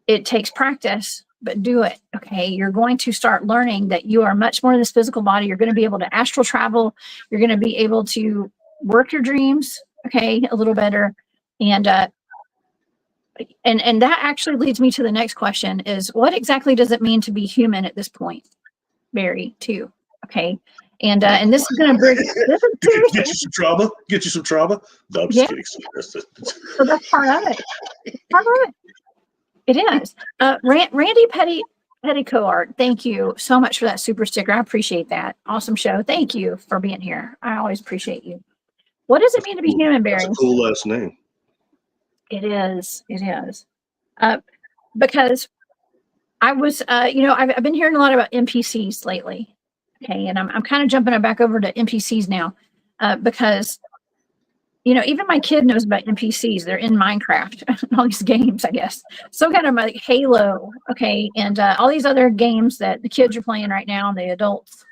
It takes practice, but do it. Okay. You're going to start learning that you are much more than this physical body. You're going to be able to astral travel. You're going to be able to work your dreams. Okay. A little better. And that actually leads me to the next question is, what exactly does it mean to be human at this point? Barry, too. Okay. And this is going to bring get you some trauma. Get you some trauma. No, I'm just kidding. So that's part of it. Part of it. It is. Randy Petticoat, thank you so much for that super sticker. I appreciate that. Awesome show. Thank you for being here. I always appreciate you. What does it mean to be human, Barry? That's a cool last name. It is. It is. Because I was, I've been hearing a lot about NPCs lately. Okay. And I'm kind of jumping back over to NPCs now because even my kid knows about NPCs. They're in Minecraft and all these games, I guess. Some kind of like Halo, okay, and all these other games that the kids are playing right now, and the adults.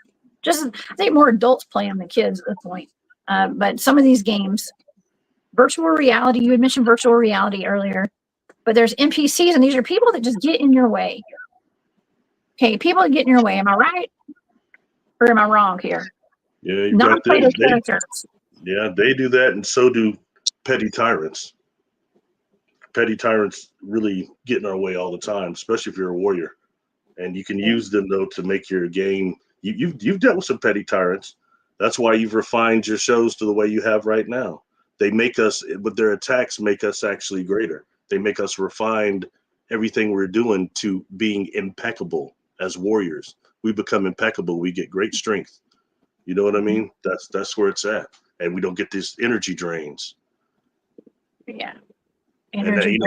I think more adults play them than kids at this point. But some of these games, virtual reality, you had mentioned virtual reality earlier, but there's NPCs, and these are people that just get in your way. Okay, people that get in your way. Am I right? Or am I wrong here? Yeah, you got characters. Yeah, they do that, and so do petty tyrants. Petty tyrants really get in our way all the time, especially if you're a warrior. And you can use them, though, to make your game. You've dealt with some petty tyrants. That's why you've refined your shows to the way you have right now. They make us, but their attacks make us actually greater. They make us refined everything we're doing to being impeccable as warriors. We become impeccable. We get great strength. You know what I mean? That's where it's at. And we don't get these energy drains. Yeah. And Energy.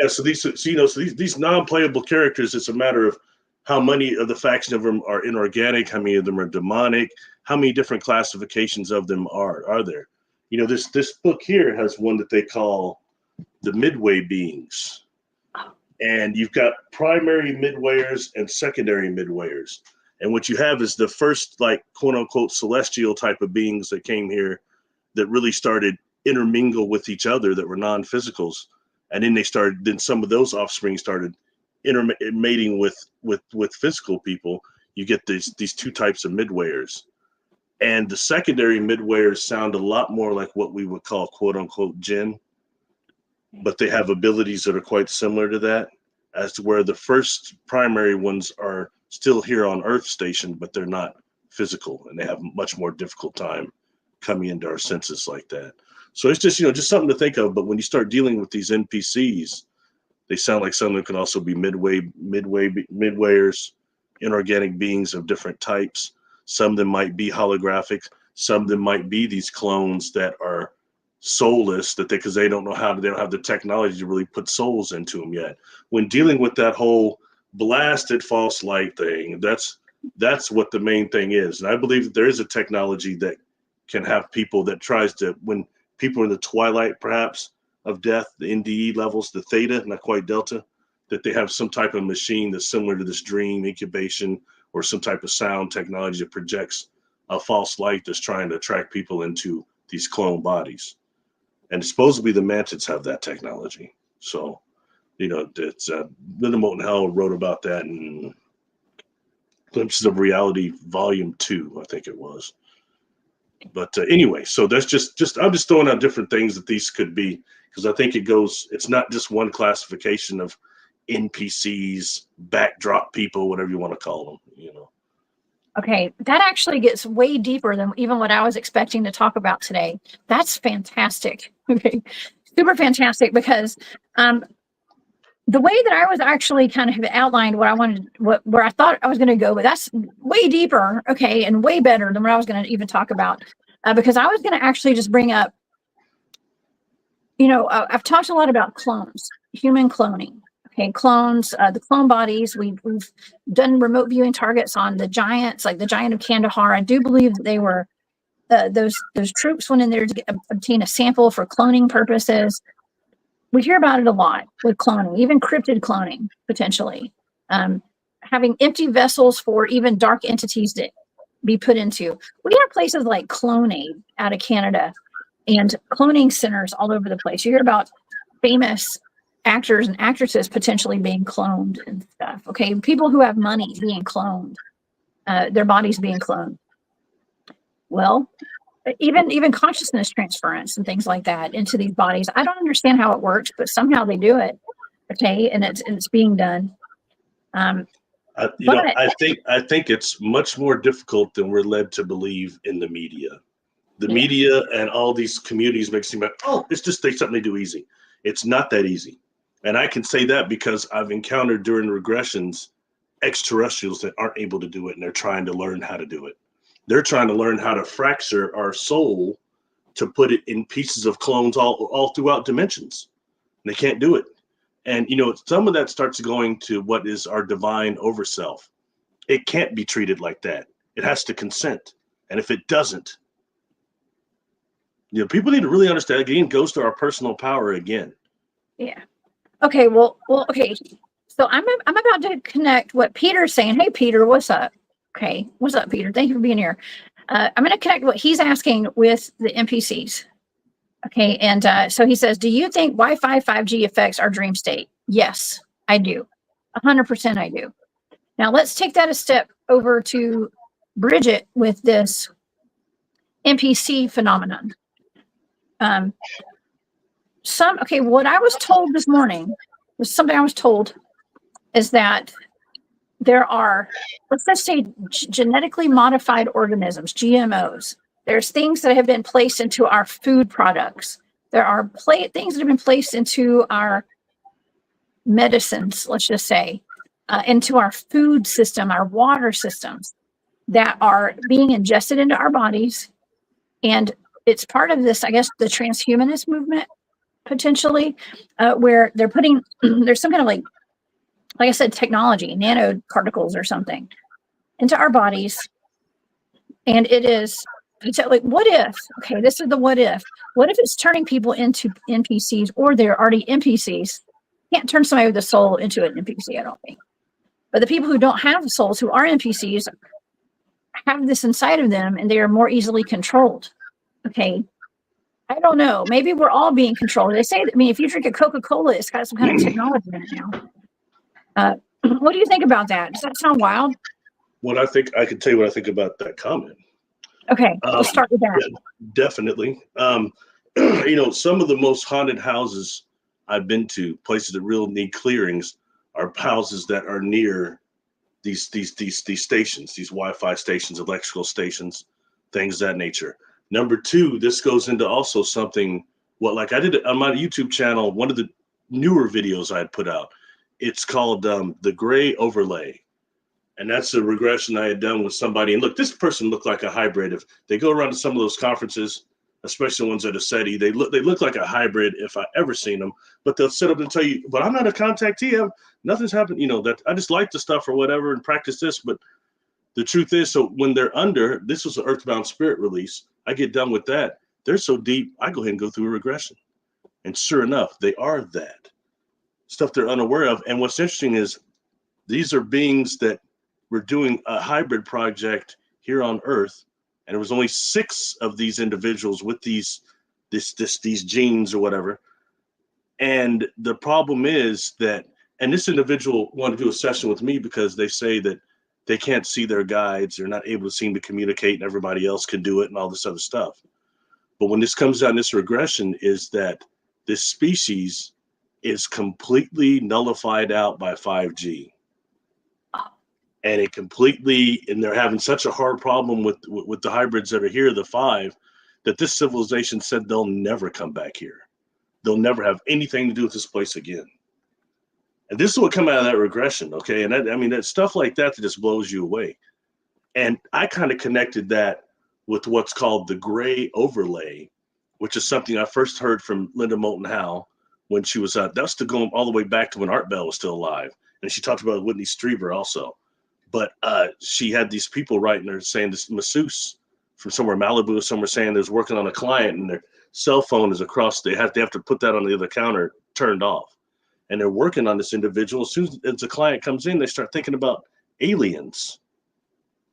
so these non-playable characters, it's a matter of how many of the faction of them are inorganic, how many of them are demonic, how many different classifications of them are there. This book here has one that they call the midway beings. And you've got primary midwayers and secondary midwayers. And what you have is the first, like, quote unquote, celestial type of beings that came here that really started intermingle with each other, that were non-physicals. And then some of those offspring started mating with physical people. You get these two types of midwayers. And the secondary midwayers sound a lot more like what we would call, quote unquote, jinn, but they have abilities that are quite similar to that, as to where the first primary ones are still here on Earth stationed, but they're not physical, and they have much more difficult time coming into our senses like that. So it's just something to think of. But when you start dealing with these NPCs, they sound like some of them can also be midwayers, inorganic beings of different types. Some of them might be holographic. Some of them might be these clones that are soulless, because they don't have the technology to really put souls into them yet. When dealing with that whole blasted false light thing, that's what the main thing is. And I believe that there is a technology that can have people that tries to, when people are in the twilight, perhaps, of death, the NDE levels, the theta, not quite delta, that they have some type of machine that's similar to this dream incubation or some type of sound technology that projects a false light that's trying to attract people into these clone bodies. And supposedly the Mantids have that technology. So, it's Linda Moulton Howell wrote about that in Glimpses of Reality, Volume 2, I think it was. But anyway, so that's just I'm just throwing out different things that these could be, because I think it's not just one classification of NPCs, backdrop people, whatever you want to call them, Okay, that actually gets way deeper than even what I was expecting to talk about today. That's fantastic. Okay, super fantastic, because the way that I was actually kind of outlined what I wanted, where I thought I was going to go, but that's way deeper, okay, and way better than what I was going to even talk about, because I was going to actually just bring up, I've talked a lot about clones, human cloning. Okay, clones, the clone bodies. We've done remote viewing targets on the giants, like the giant of Kandahar. I do believe that they were those troops went in there to obtain a sample for cloning purposes. We hear about it a lot with cloning, even cryptid cloning, potentially. Having empty vessels for even dark entities to be put into. We have places like Clonaid out of Canada and cloning centers all over the place. You hear about famous actors and actresses potentially being cloned and stuff. Okay, people who have money being cloned, their bodies being cloned. Well, even consciousness transference and things like that into these bodies. I don't understand how it works, but somehow they do it. Okay, and it's being done. I think it's much more difficult than we're led to believe in the media. The media and all these communities make it seem like, it's just something they do easy. It's not that easy. And I can say that because I've encountered during regressions extraterrestrials that aren't able to do it, and they're trying to learn how to do it. They're trying to learn how to fracture our soul to put it in pieces of clones all throughout dimensions. And they can't do it. And, some of that starts going to what is our divine overself. It can't be treated like that. It has to consent. And if it doesn't, people need to really understand, again, goes to our personal power again. Yeah. Okay. Well, okay. So I'm about to connect what Peter's saying. Hey, Peter, what's up? Okay. What's up, Peter? Thank you for being here. I'm going to connect what he's asking with the NPCs. Okay. And so he says, do you think Wi-Fi 5G affects our dream state? Yes, I do. 100% I do. Now let's take that a step over to Bridget with this NPC phenomenon. What I was told this morning was something I was told is that there are, let's just say, genetically modified organisms, GMOs. There's things that have been placed into our food products. There are things that have been placed into our medicines, let's just say, into our food system, our water systems, that are being ingested into our bodies. And it's part of this, I guess, the transhumanist movement, potentially, where they're putting, there's some kind of like I said, technology, nanoparticles or something into our bodies. And it's like, what if, okay, this is the what if it's turning people into NPCs, or they're already NPCs. Can't turn somebody with a soul into an NPC, I don't think. But the people who don't have souls, who are NPCs, have this inside of them, and they are more easily controlled. Okay. I don't know. Maybe we're all being controlled. They say that, I mean, if you drink a Coca-Cola, it's got some kind of technology in it now. What do you think about that? Does that sound wild? What I think, I can tell you what I think about that comment. Okay, we'll start with that. Yeah, definitely. You know, some of the most haunted houses I've been to, places that really need clearings, are houses that are near these stations, these Wi-Fi stations, electrical stations, things of that nature. Number two, this goes into also something, like I did on my YouTube channel, one of the newer videos I had put out. It's called the Gray Overlay. And that's a regression I had done with somebody. And look, this person looked like a hybrid. If they go around to some of those conferences, especially ones at a SETI, they look like a hybrid if I ever seen them. But they'll sit up and tell you, but I'm not a contactee. Nothing's happened. You know, that I just like the stuff or whatever and practice this. But the truth is, so when they're under, this was an Earthbound Spirit release. I get done with that. They're so deep, I go ahead and go through a regression. And sure enough, they are that. Stuff they're unaware of. And what's interesting is these are beings that we're doing a hybrid project here on Earth, and there was only 6 of these individuals with these genes or whatever. And the problem is that, and this individual wanted to do a session with me because they say that they can't see their guides, they're not able to seem to communicate, and everybody else can do it and all this other stuff. But when this comes out in this regression, is that this species is completely nullified out by 5G. And it completely, and they're having such a hard problem with the hybrids that are here, the 5, that this civilization said they'll never come back here. They'll never have anything to do with this place again. And this is what come out of that regression, okay? And that, I mean, that stuff like that just blows you away. And I kind of connected that with what's called the Gray Overlay, which is something I first heard from Linda Moulton Howe when she was that's to go all the way back to when Art Bell was still alive. And she talked about Whitney Strieber also. But she had these people writing her saying, this masseuse from somewhere, Malibu or somewhere, saying there's working on a client and their cell phone is across. They have to put that on the other counter, turned off. And they're working on this individual. As soon as the client comes in, they start thinking about aliens.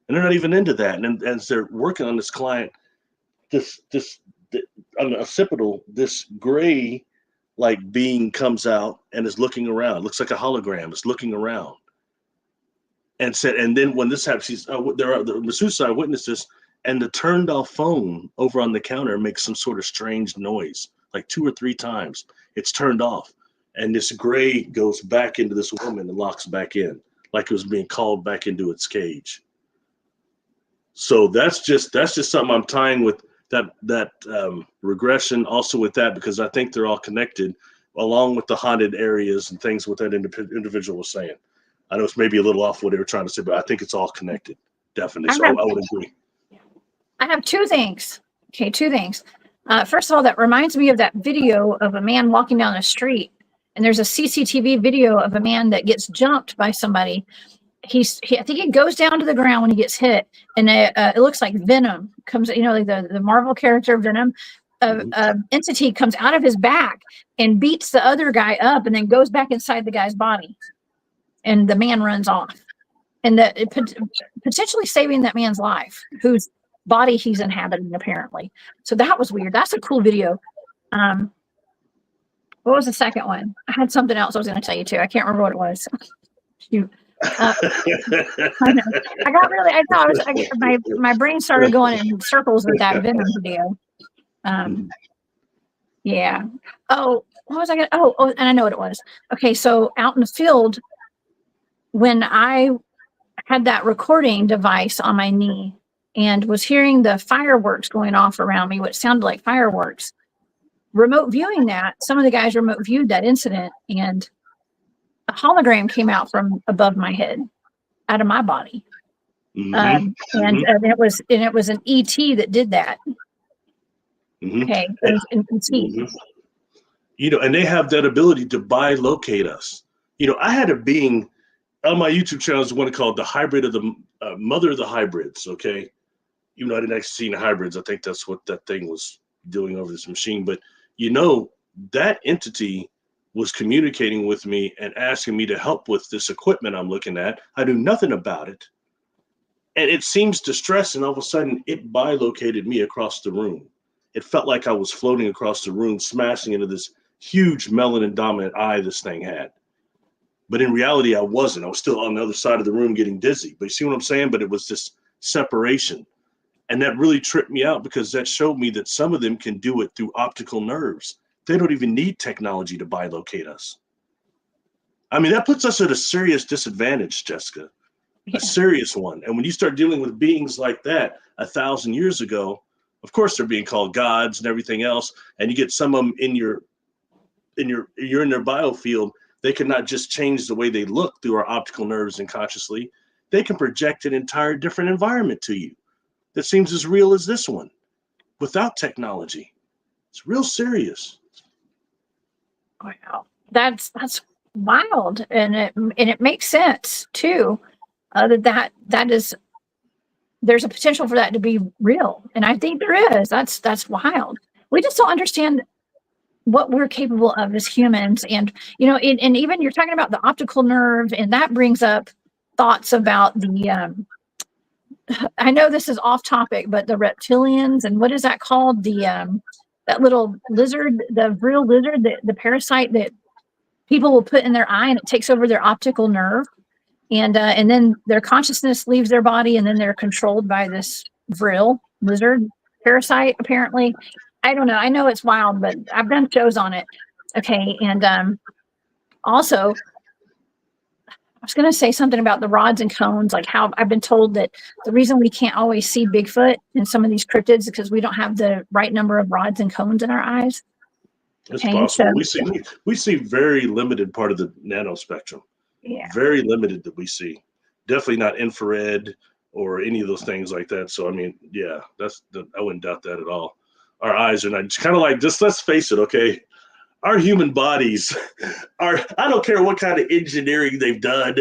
And they're not even into that. And as they're working on this client, on the occipital, this gray like being comes out and is looking around. It looks like a hologram. It's looking around. And said, and then when this happens, the masseuse witnessed this, and the turned off phone over on the counter makes some sort of strange noise, like 2 or 3 times. It's turned off, and this gray goes back into this woman and locks back in, like it was being called back into its cage. So that's just something I'm tying with that regression, also with that, because I think they're all connected, along with the haunted areas and things what that individual was saying. I know it's maybe a little off what they were trying to say, but I think it's all connected. Definitely. So I would agree. I have 2 things. Okay, 2 things. First of all, that reminds me of that video of a man walking down the street, and there's a CCTV video of a man that gets jumped by somebody. I think he goes down to the ground when he gets hit, and it looks like Venom comes, you know, like the Marvel character Venom. Entity comes out of his back and beats the other guy up, and then goes back inside the guy's body. And the man runs off, and that potentially saving that man's life, whose body he's inhabiting apparently. So that was weird. That's a cool video. What was the second one? I had something else I was going to tell you too. I can't remember what it was. Shoot. I know. My brain started going in circles with that Venom video. Yeah. Oh, what was I going to? Oh, and I know what it was. Okay, so out in the field, when I had that recording device on my knee and was hearing the fireworks going off around me, what sounded like fireworks, remote viewing that, some of the guys remote viewed that incident, and a hologram came out from above my head, out of my body. And it was an ET that did that. Okay, it was an ET. you know, and they have that ability to bilocate us. You know, I had a being on my YouTube channel, is one called the hybrid of the mother of the hybrids. Okay. Even though I didn't actually see the hybrids, I think that's what that thing was doing over this machine. But, you know, that entity was communicating with me and asking me to help with this equipment I'm looking at. I knew nothing about it. And it seems distressed, and all of a sudden it bilocated me across the room. It felt like I was floating across the room, smashing into this huge melanin dominant eye this thing had. But in reality, I wasn't. I was still on the other side of the room getting dizzy. But you see what I'm saying? But it was this separation. And that really tripped me out, because that showed me that some of them can do it through optical nerves. They don't even need technology to bilocate us. I mean, that puts us at a serious disadvantage, Jessica, a serious one. And when you start dealing with beings like that 1,000 years ago, of course, they're being called gods and everything else. And you get some of them you're in their biofield. They can not just change the way they look through our optical nerves and consciously, they can project an entire different environment to you that seems as real as this one without technology. It's real serious. Wow, that's wild, and it makes sense too. That is, there's a potential for that to be real, and I think there is. That's wild. We just don't understand what we're capable of as humans, and you know, and even you're talking about the optical nerve, and that brings up thoughts about the. I know this is off topic, but the reptilians, and what is that called? The that little lizard, the real lizard, the parasite that people will put in their eye, and it takes over their optical nerve, and then their consciousness leaves their body, and then they're controlled by this vril lizard parasite. Apparently, I don't know. I know it's wild, but I've done shows on it. Okay, and also, I was going to say something about the rods and cones, like how I've been told that the reason we can't always see Bigfoot in some of these cryptids is because we don't have the right number of rods and cones in our eyes. It's possible. We see very limited part of the nanospectrum. Yeah. Very limited that we see. Definitely not infrared or any of those things like that. So I mean, yeah, I wouldn't doubt that at all. Our eyes are not, it's kind of like, just let's face it, okay? Our human bodies are, I don't care what kind of engineering they've done,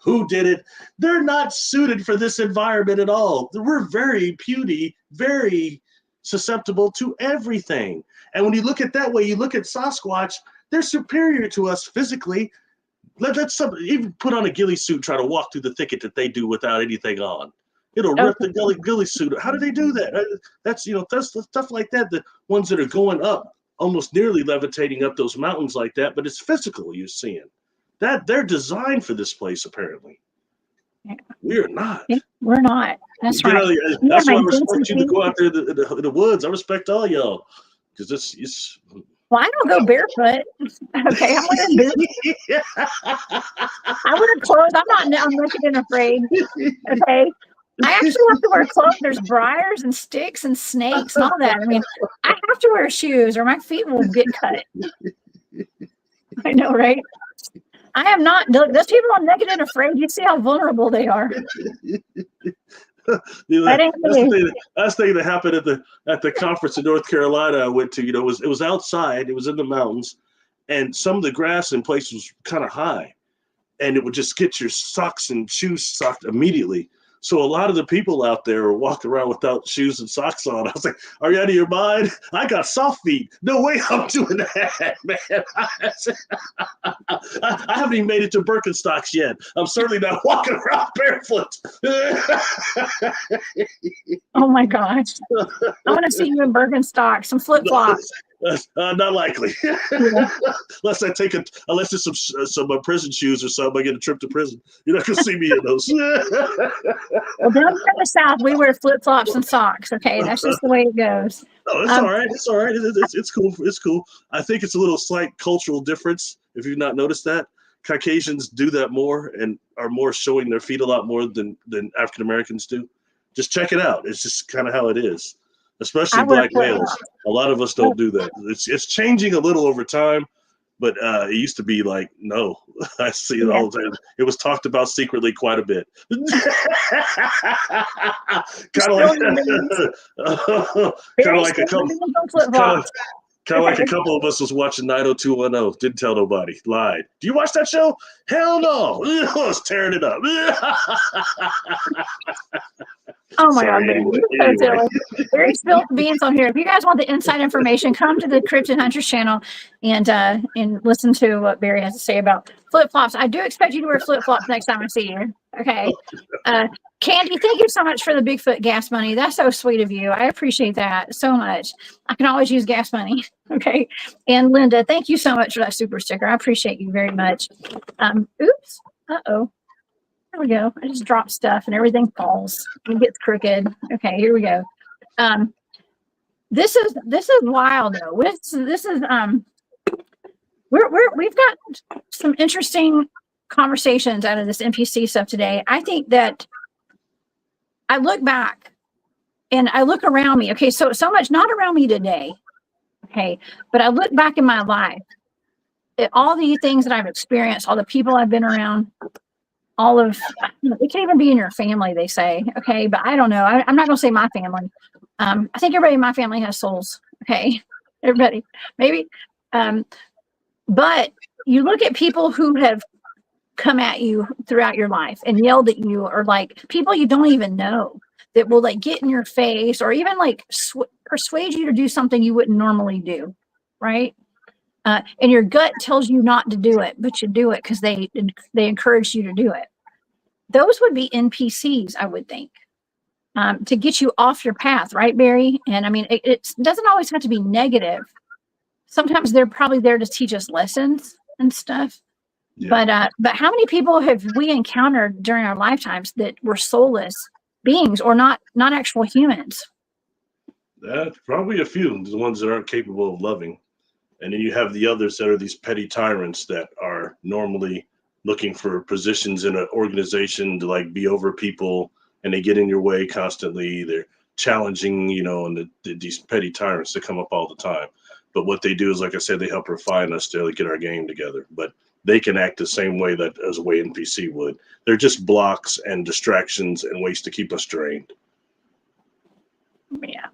who did it, they're not suited for this environment at all. We're very puny, very susceptible to everything. And when you look at that way, you look at Sasquatch, they're superior to us physically. Let's even put on a ghillie suit, try to walk through the thicket that they do without anything on. It'll rip the ghillie suit. How do they do that? That's, you know, that's stuff like that. The ones that are going up, almost nearly levitating up those mountains like that, but it's physical. You're seeing that they're designed for this place. Apparently, yeah. We are not. Yeah, we're not. That's right. That's why I respect you to go out there in the woods. I respect all y'all, because it's. Well, I don't go barefoot. Okay, I'm wearing boots. I wear clothes. I'm naked and afraid. Okay. I actually have to wear clothes. There's briars and sticks and snakes and all that. I mean, I have to wear shoes or my feet will get cut. I know, right? I am not. Those people are naked and afraid. You see how vulnerable they are. You know, that's the thing that happened at the conference in North Carolina I went to. You know, it was outside. It was in the mountains, and some of the grass in places was kind of high, and it would just get your socks and shoes socked immediately. So a lot of the people out there were walking around without shoes and socks on. I was like, are you out of your mind? I got soft feet. No way I'm doing that, man. I haven't even made it to Birkenstocks yet. I'm certainly not walking around barefoot. Oh, my gosh. I want to see you in Birkenstocks, some flip-flops. Not likely. Unless it's some prison shoes or something, I get a trip to prison. You're not gonna see me in those. Well, down here in the South, we wear flip flops and socks. Okay, that's just the way it goes. Oh, it's all right. It's all right. It's cool. It's cool. I think it's a little slight cultural difference. If you've not noticed that, Caucasians do that more and are more showing their feet a lot more than African Americans do. Just check it out. It's just kind of how it is. Especially black males. A lot of us don't do that. It's changing a little over time, but it used to be like, no, I see it all the time. It was talked about secretly quite a bit. kind of like a Kind of like a couple of us was watching 90210. Didn't tell nobody. Lied. Do you watch that show? Hell no. I was tearing it up. Oh my God, Barry. Barry spilled beans on here. If you guys want the inside information, come to the Cryptid Hunters channel and listen to what Barry has to say about flip-flops. I do expect you to wear flip-flops next time I see you. Okay. Candy, thank you so much for the Bigfoot gas money. That's so sweet of you. I appreciate that so much. I can always use gas money. Okay. And Linda, thank you so much for that super sticker. I appreciate you very much. Oops. Uh-oh. There we go. I just dropped stuff and everything falls and gets crooked. Okay, here we go. This is wild though. We've got some interesting conversations out of this NPC stuff today. I think that I look back and I look around me. Okay, so much not around me today. Okay, but I look back in my life at all the things that I've experienced, all the people I've been around. All of it can even be in your family, they say. Okay, but I don't know. I'm not gonna say my family. I think everybody in my family has souls. Okay, everybody, maybe. But you look at people who have come at you throughout your life and yelled at you, or like people you don't even know that will like get in your face, or even like persuade you to do something you wouldn't normally do, right? And your gut tells you not to do it, but you do it because they encourage you to do it. Those would be NPCs, I would think, to get you off your path, right, Barry? And I mean, it doesn't always have to be negative. Sometimes they're probably there to teach us lessons and stuff. Yeah. But how many people have we encountered during our lifetimes that were soulless beings or not actual humans? That's probably a few, the ones that aren't capable of loving. And then you have the others that are these petty tyrants that are normally looking for positions in an organization to like be over people, and they get in your way constantly. They're challenging, and these petty tyrants that come up all the time. But what they do is, like I said, they help refine us to get our game together. But they can act the same way as a way NPC would. They're just blocks and distractions and ways to keep us drained. Yeah,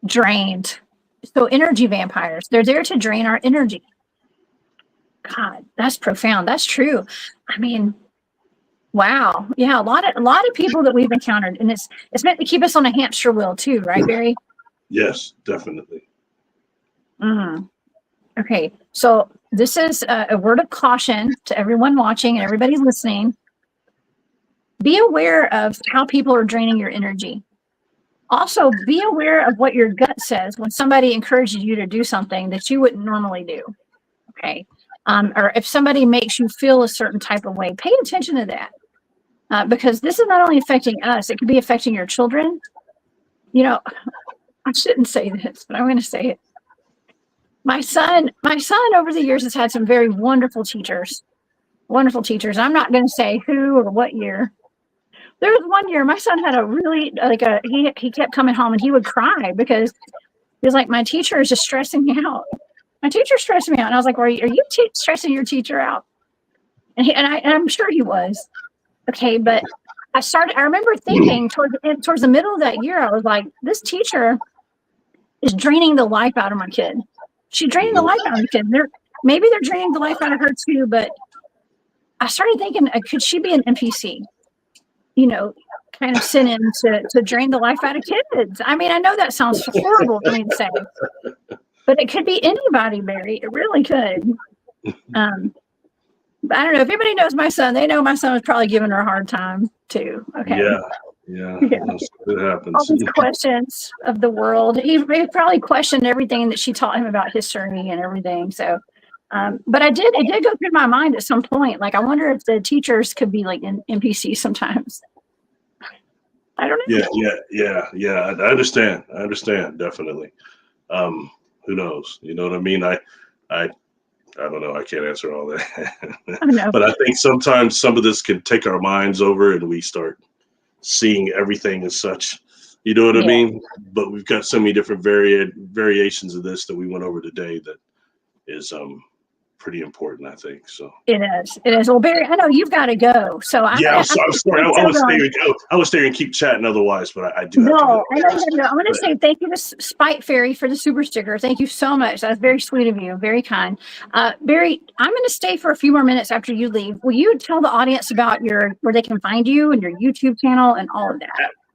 drained. So energy vampires, they're there to drain our energy. God, that's profound. That's true. I mean, wow. Yeah, a lot of people that we've encountered, and it's meant to keep us on a hamster wheel too, right, Barry? Yes, definitely. Okay, so this is a word of caution to everyone watching and everybody listening. Be aware of how people are draining your energy. Also, be aware of what your gut says when somebody encourages you to do something that you wouldn't normally do. Okay. Or if somebody makes you feel a certain type of way, pay attention to that. Because this is not only affecting us, it could be affecting your children. I shouldn't say this, but I'm going to say it. My son over the years has had some very wonderful teachers. Wonderful teachers. I'm not going to say who or what year. There was one year my son had a really he kept coming home and he would cry because he was like, my teacher is just stressing me out. My teacher's stressing me out. And I was like, well, are you stressing your teacher out? And I'm sure he was. Okay, but I remember thinking towards the middle of that year, I was like, this teacher is draining the life out of my kid. She's draining the life out of the kid. Maybe they're draining the life out of her too, but I started thinking, could she be an NPC? Kind of sent in to drain the life out of kids. I mean, I know that sounds horrible for me to say, but it could be anybody, Barry. It really could. But I don't know. If anybody knows my son, they know my son was probably giving her a hard time too. Okay. Yeah. It happens. All these questions of the world. He probably questioned everything that she taught him about history and everything. So, but it did go through my mind at some point. Like, I wonder if the teachers could be like NPCs sometimes. I don't know. Yeah. I understand. Definitely. Who knows? You know what I mean? I don't know. I can't answer all that. But I think sometimes some of this can take our minds over and we start seeing everything as such. You know what I mean? But we've got so many different variations of this that we went over today that is pretty important, I think. So it is. It is. Well, Barry, I know you've got to go. So I'm yeah, gonna, I'm sorry. I would stay here and keep chatting otherwise, but I do have to no, go. I know you gotta go. I'm going to say thank you to Spite Fairy for the super sticker. Thank you so much. That's very sweet of you. Very kind. Barry, I'm going to stay for a few more minutes after you leave. Will you tell the audience about where they can find you and your YouTube channel and all of that?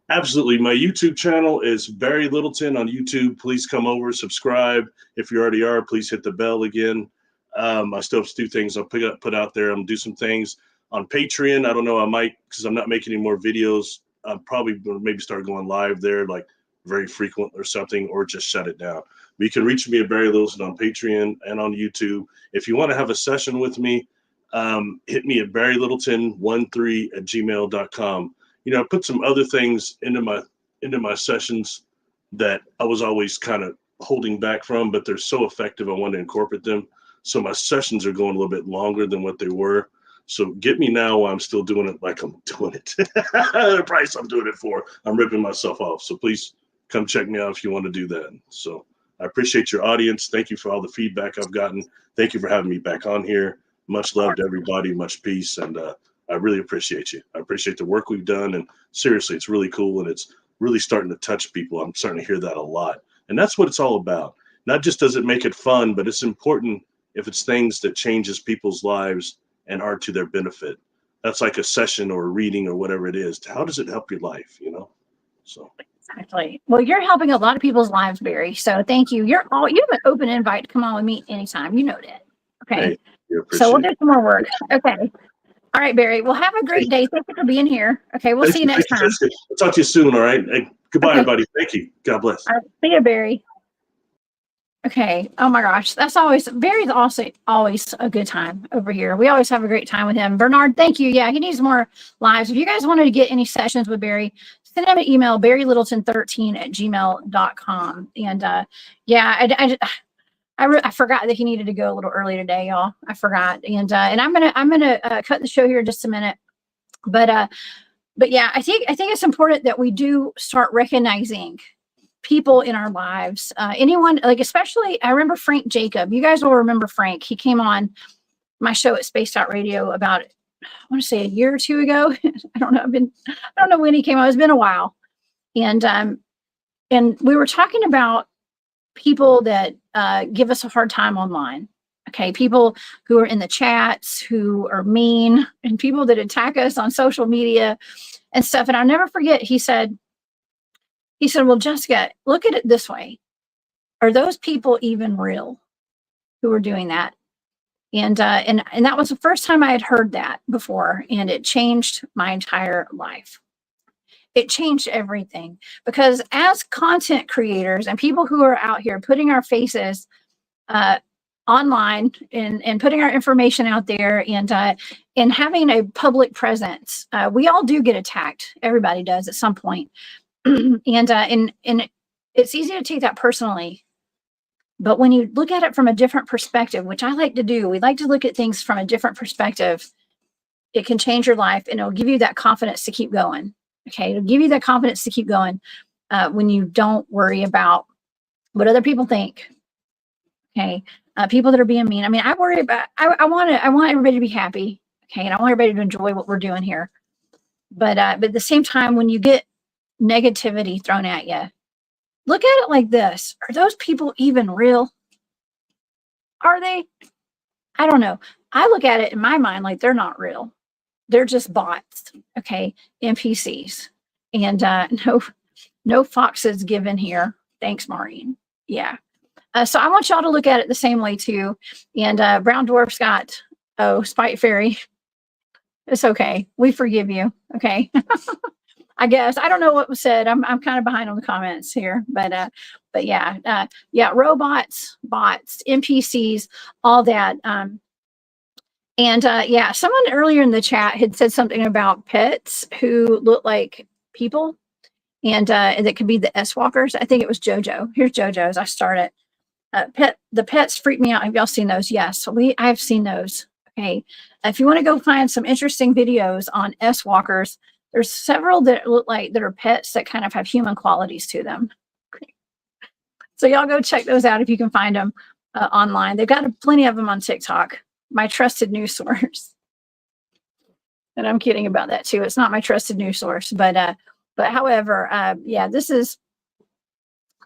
Absolutely. My YouTube channel is Barry Littleton on YouTube. Please come over, subscribe. If you already are, please hit the bell again. I still do things I'll put out there. I'm gonna do some things on Patreon. I don't know. I might, because I'm not making any more videos. I'm probably going to maybe start going live there, like very frequent or something, or just shut it down. But you can reach me at Barry Littleton on Patreon and on YouTube. If you want to have a session with me, hit me at barrylittleton13@gmail.com. You know, I put some other things into my sessions that I was always kind of holding back from, but they're so effective. I want to incorporate them. So my sessions are going a little bit longer than what they were. So get me now while I'm still doing it like I'm doing it. The price I'm doing it for, I'm ripping myself off. So please come check me out if you want to do that. So I appreciate your audience. Thank you for all the feedback I've gotten. Thank you for having me back on here. Much love to everybody. Much peace. And I really appreciate you. I appreciate the work we've done. And seriously, it's really cool. And it's really starting to touch people. I'm starting to hear that a lot. And that's what it's all about. Not just does it make it fun, but it's important if it's things that changes people's lives and are to their benefit. That's like a session or a reading or whatever it is. How does it help your life, you know? So exactly. Well, you're helping a lot of people's lives, Barry. So thank you. You have an open invite to come on with me anytime. You know that. Okay. Hey, So we'll do some more work. Okay. All right, Barry. Well, have a great day. Thank you for being here. Okay. We'll see you next time. I'll talk to you soon. All right. Hey, goodbye, everybody. Thank you. God bless. All right, see you, Barry. Okay. Oh my gosh. Barry's also always a good time over here. We always have a great time with him. Bernard, thank you. Yeah, he needs more lives. If you guys wanted to get any sessions with Barry, send him an email, barrylittleton13@gmail.com. And yeah, I forgot that he needed to go a little early today, y'all. I forgot. And I'm gonna cut the show here in just a minute. But yeah, I think it's important that we do start recognizing people in our lives. Anyone, like, especially, I remember Frank Jacob. You guys will remember Frank. He came on my show at Spaced Out Radio about, I want to say, a year or two ago. I don't know when he came on. It's been a while. And we were talking about people that give us a hard time online. Okay, people who are in the chats, who are mean, and people that attack us on social media and stuff. And I'll never forget, he said, well, Jessica, look at it this way. Are those people even real who are doing that? And that was the first time I had heard that before. And it changed my entire life. It changed everything, because as content creators and people who are out here putting our faces online and putting our information out there and having a public presence, we all do get attacked. Everybody does at some point. And it's easy to take that personally. But when you look at it from a different perspective, which I like to do, we like to look at things from a different perspective. It can change your life, and it'll give you that confidence to keep going. Okay, it'll give you that confidence to keep going when you don't worry about what other people think. Okay, people that are being mean. I mean, I worry about. I want everybody to be happy. Okay, and I want everybody to enjoy what we're doing here. But at the same time, when you get negativity thrown at you, look at it like this: are those people even real? Are they? I don't know. I look at it in my mind like they're not real. They're just bots. Okay, NPCs. And no foxes given here. Thanks, Maureen. Yeah. So I want y'all to look at it the same way too. And Brown Dwarf's got, Spite Fairy. It's okay. We forgive you. Okay. I guess. I don't know what was said. I'm kind of behind on the comments here, but yeah, robots, bots, NPCs, all that. Yeah, someone earlier in the chat had said something about pets who look like people, and that could be the S-Walkers. I think it was JoJo. Here's JoJo's. I started. The pets freak me out. Have y'all seen those? Yes, I've seen those. Okay, if you want to go find some interesting videos on S-Walkers, there's several that look like that are pets that kind of have human qualities to them. So y'all go check those out if you can find them. online. They've got plenty of them on TikTok. My trusted news source. And I'm kidding about that too. It's not my trusted news source, but however, yeah, this is.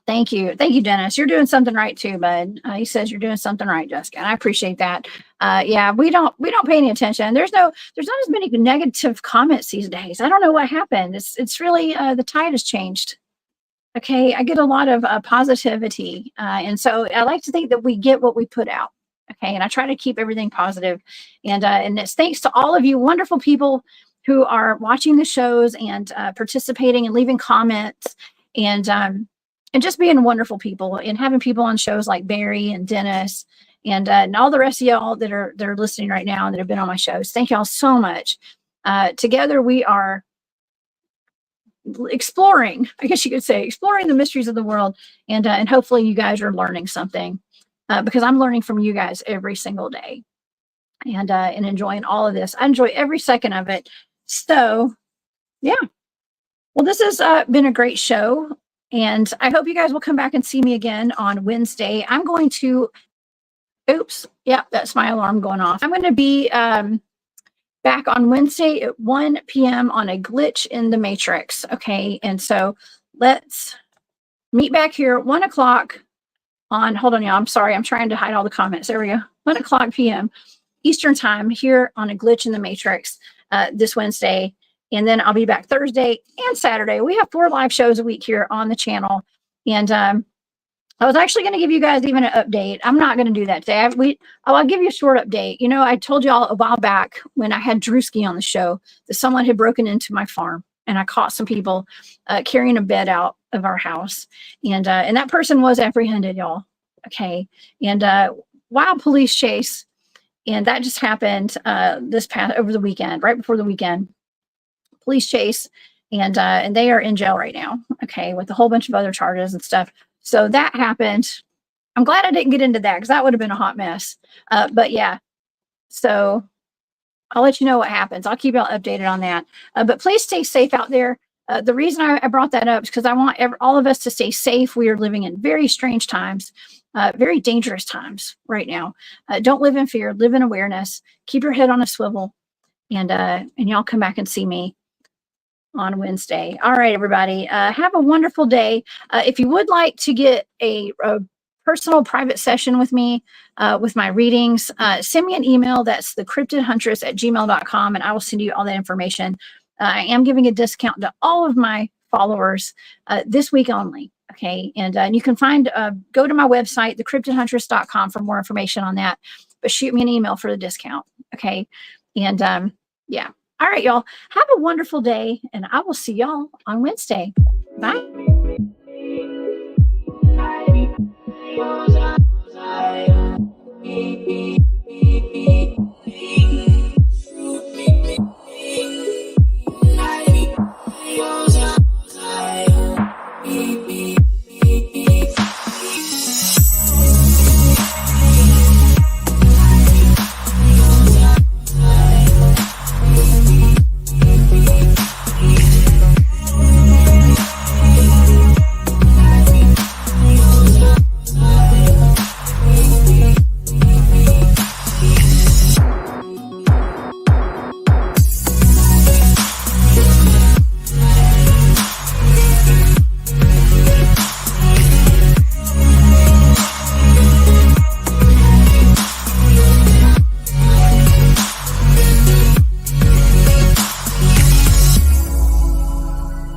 Thank you, Dennis. You're doing something right too, bud. He says you're doing something right, Jessica, and I appreciate that. Yeah, we don't pay any attention. There's not as many negative comments these days. I don't know what happened. It's really the tide has changed. Okay, I get a lot of positivity, and so I like to think that we get what we put out. Okay, and I try to keep everything positive, and it's thanks to all of you wonderful people who are watching the shows and participating and leaving comments and just being wonderful people and having people on shows like Barry and Dennis and all the rest of y'all that are listening right now and that have been on my shows. Thank y'all so much. Together we are exploring, I guess you could say, exploring the mysteries of the world, and hopefully you guys are learning something because I'm learning from you guys every single day and enjoying all of this. I enjoy every second of it. So yeah, well, this has been a great show. And I hope you guys will come back and see me again on Wednesday. I'm going to, oops, yeah, that's my alarm going off. I'm going to be back on Wednesday at 1 p.m. on a glitch in the Matrix. Okay, and so let's meet back here at 1 o'clock on, hold on, y'all, I'm sorry, I'm trying to hide all the comments. There we go, 1 o'clock p.m. Eastern time here on a glitch in the Matrix this Wednesday. And then I'll be back Thursday and Saturday. We have 4 live shows a week here on the channel. And I was actually going to give you guys even an update. I'm not going to do that today. I'll give you a short update. You know, I told y'all a while back when I had Drewski on the show that someone had broken into my farm. And I caught some people carrying a bed out of our house. And that person was apprehended, y'all. Okay. And wild police chase. And that just happened over the weekend, right before the weekend. Police chase, and they are in jail right now, okay, with a whole bunch of other charges and stuff. So that happened. I'm glad I didn't get into that because that would have been a hot mess. But yeah, so I'll let you know what happens. I'll keep y'all updated on that. But please stay safe out there. The reason I brought that up is because I want all of us to stay safe. We are living in very strange times, very dangerous times right now. Don't live in fear. Live in awareness. Keep your head on a swivel, and y'all come back and see me on Wednesday. All right, everybody. Have a wonderful day. If you would like to get a personal private session with me with my readings, send me an email. That's thecryptidhuntress@gmail.com, and I will send you all that information. I am giving a discount to all of my followers this week only. Okay, and you can go to my website, thecryptidhuntress.com, for more information on that. But shoot me an email for the discount. Okay, and yeah. All right, y'all. Have a wonderful day, and I will see y'all on Wednesday. Bye.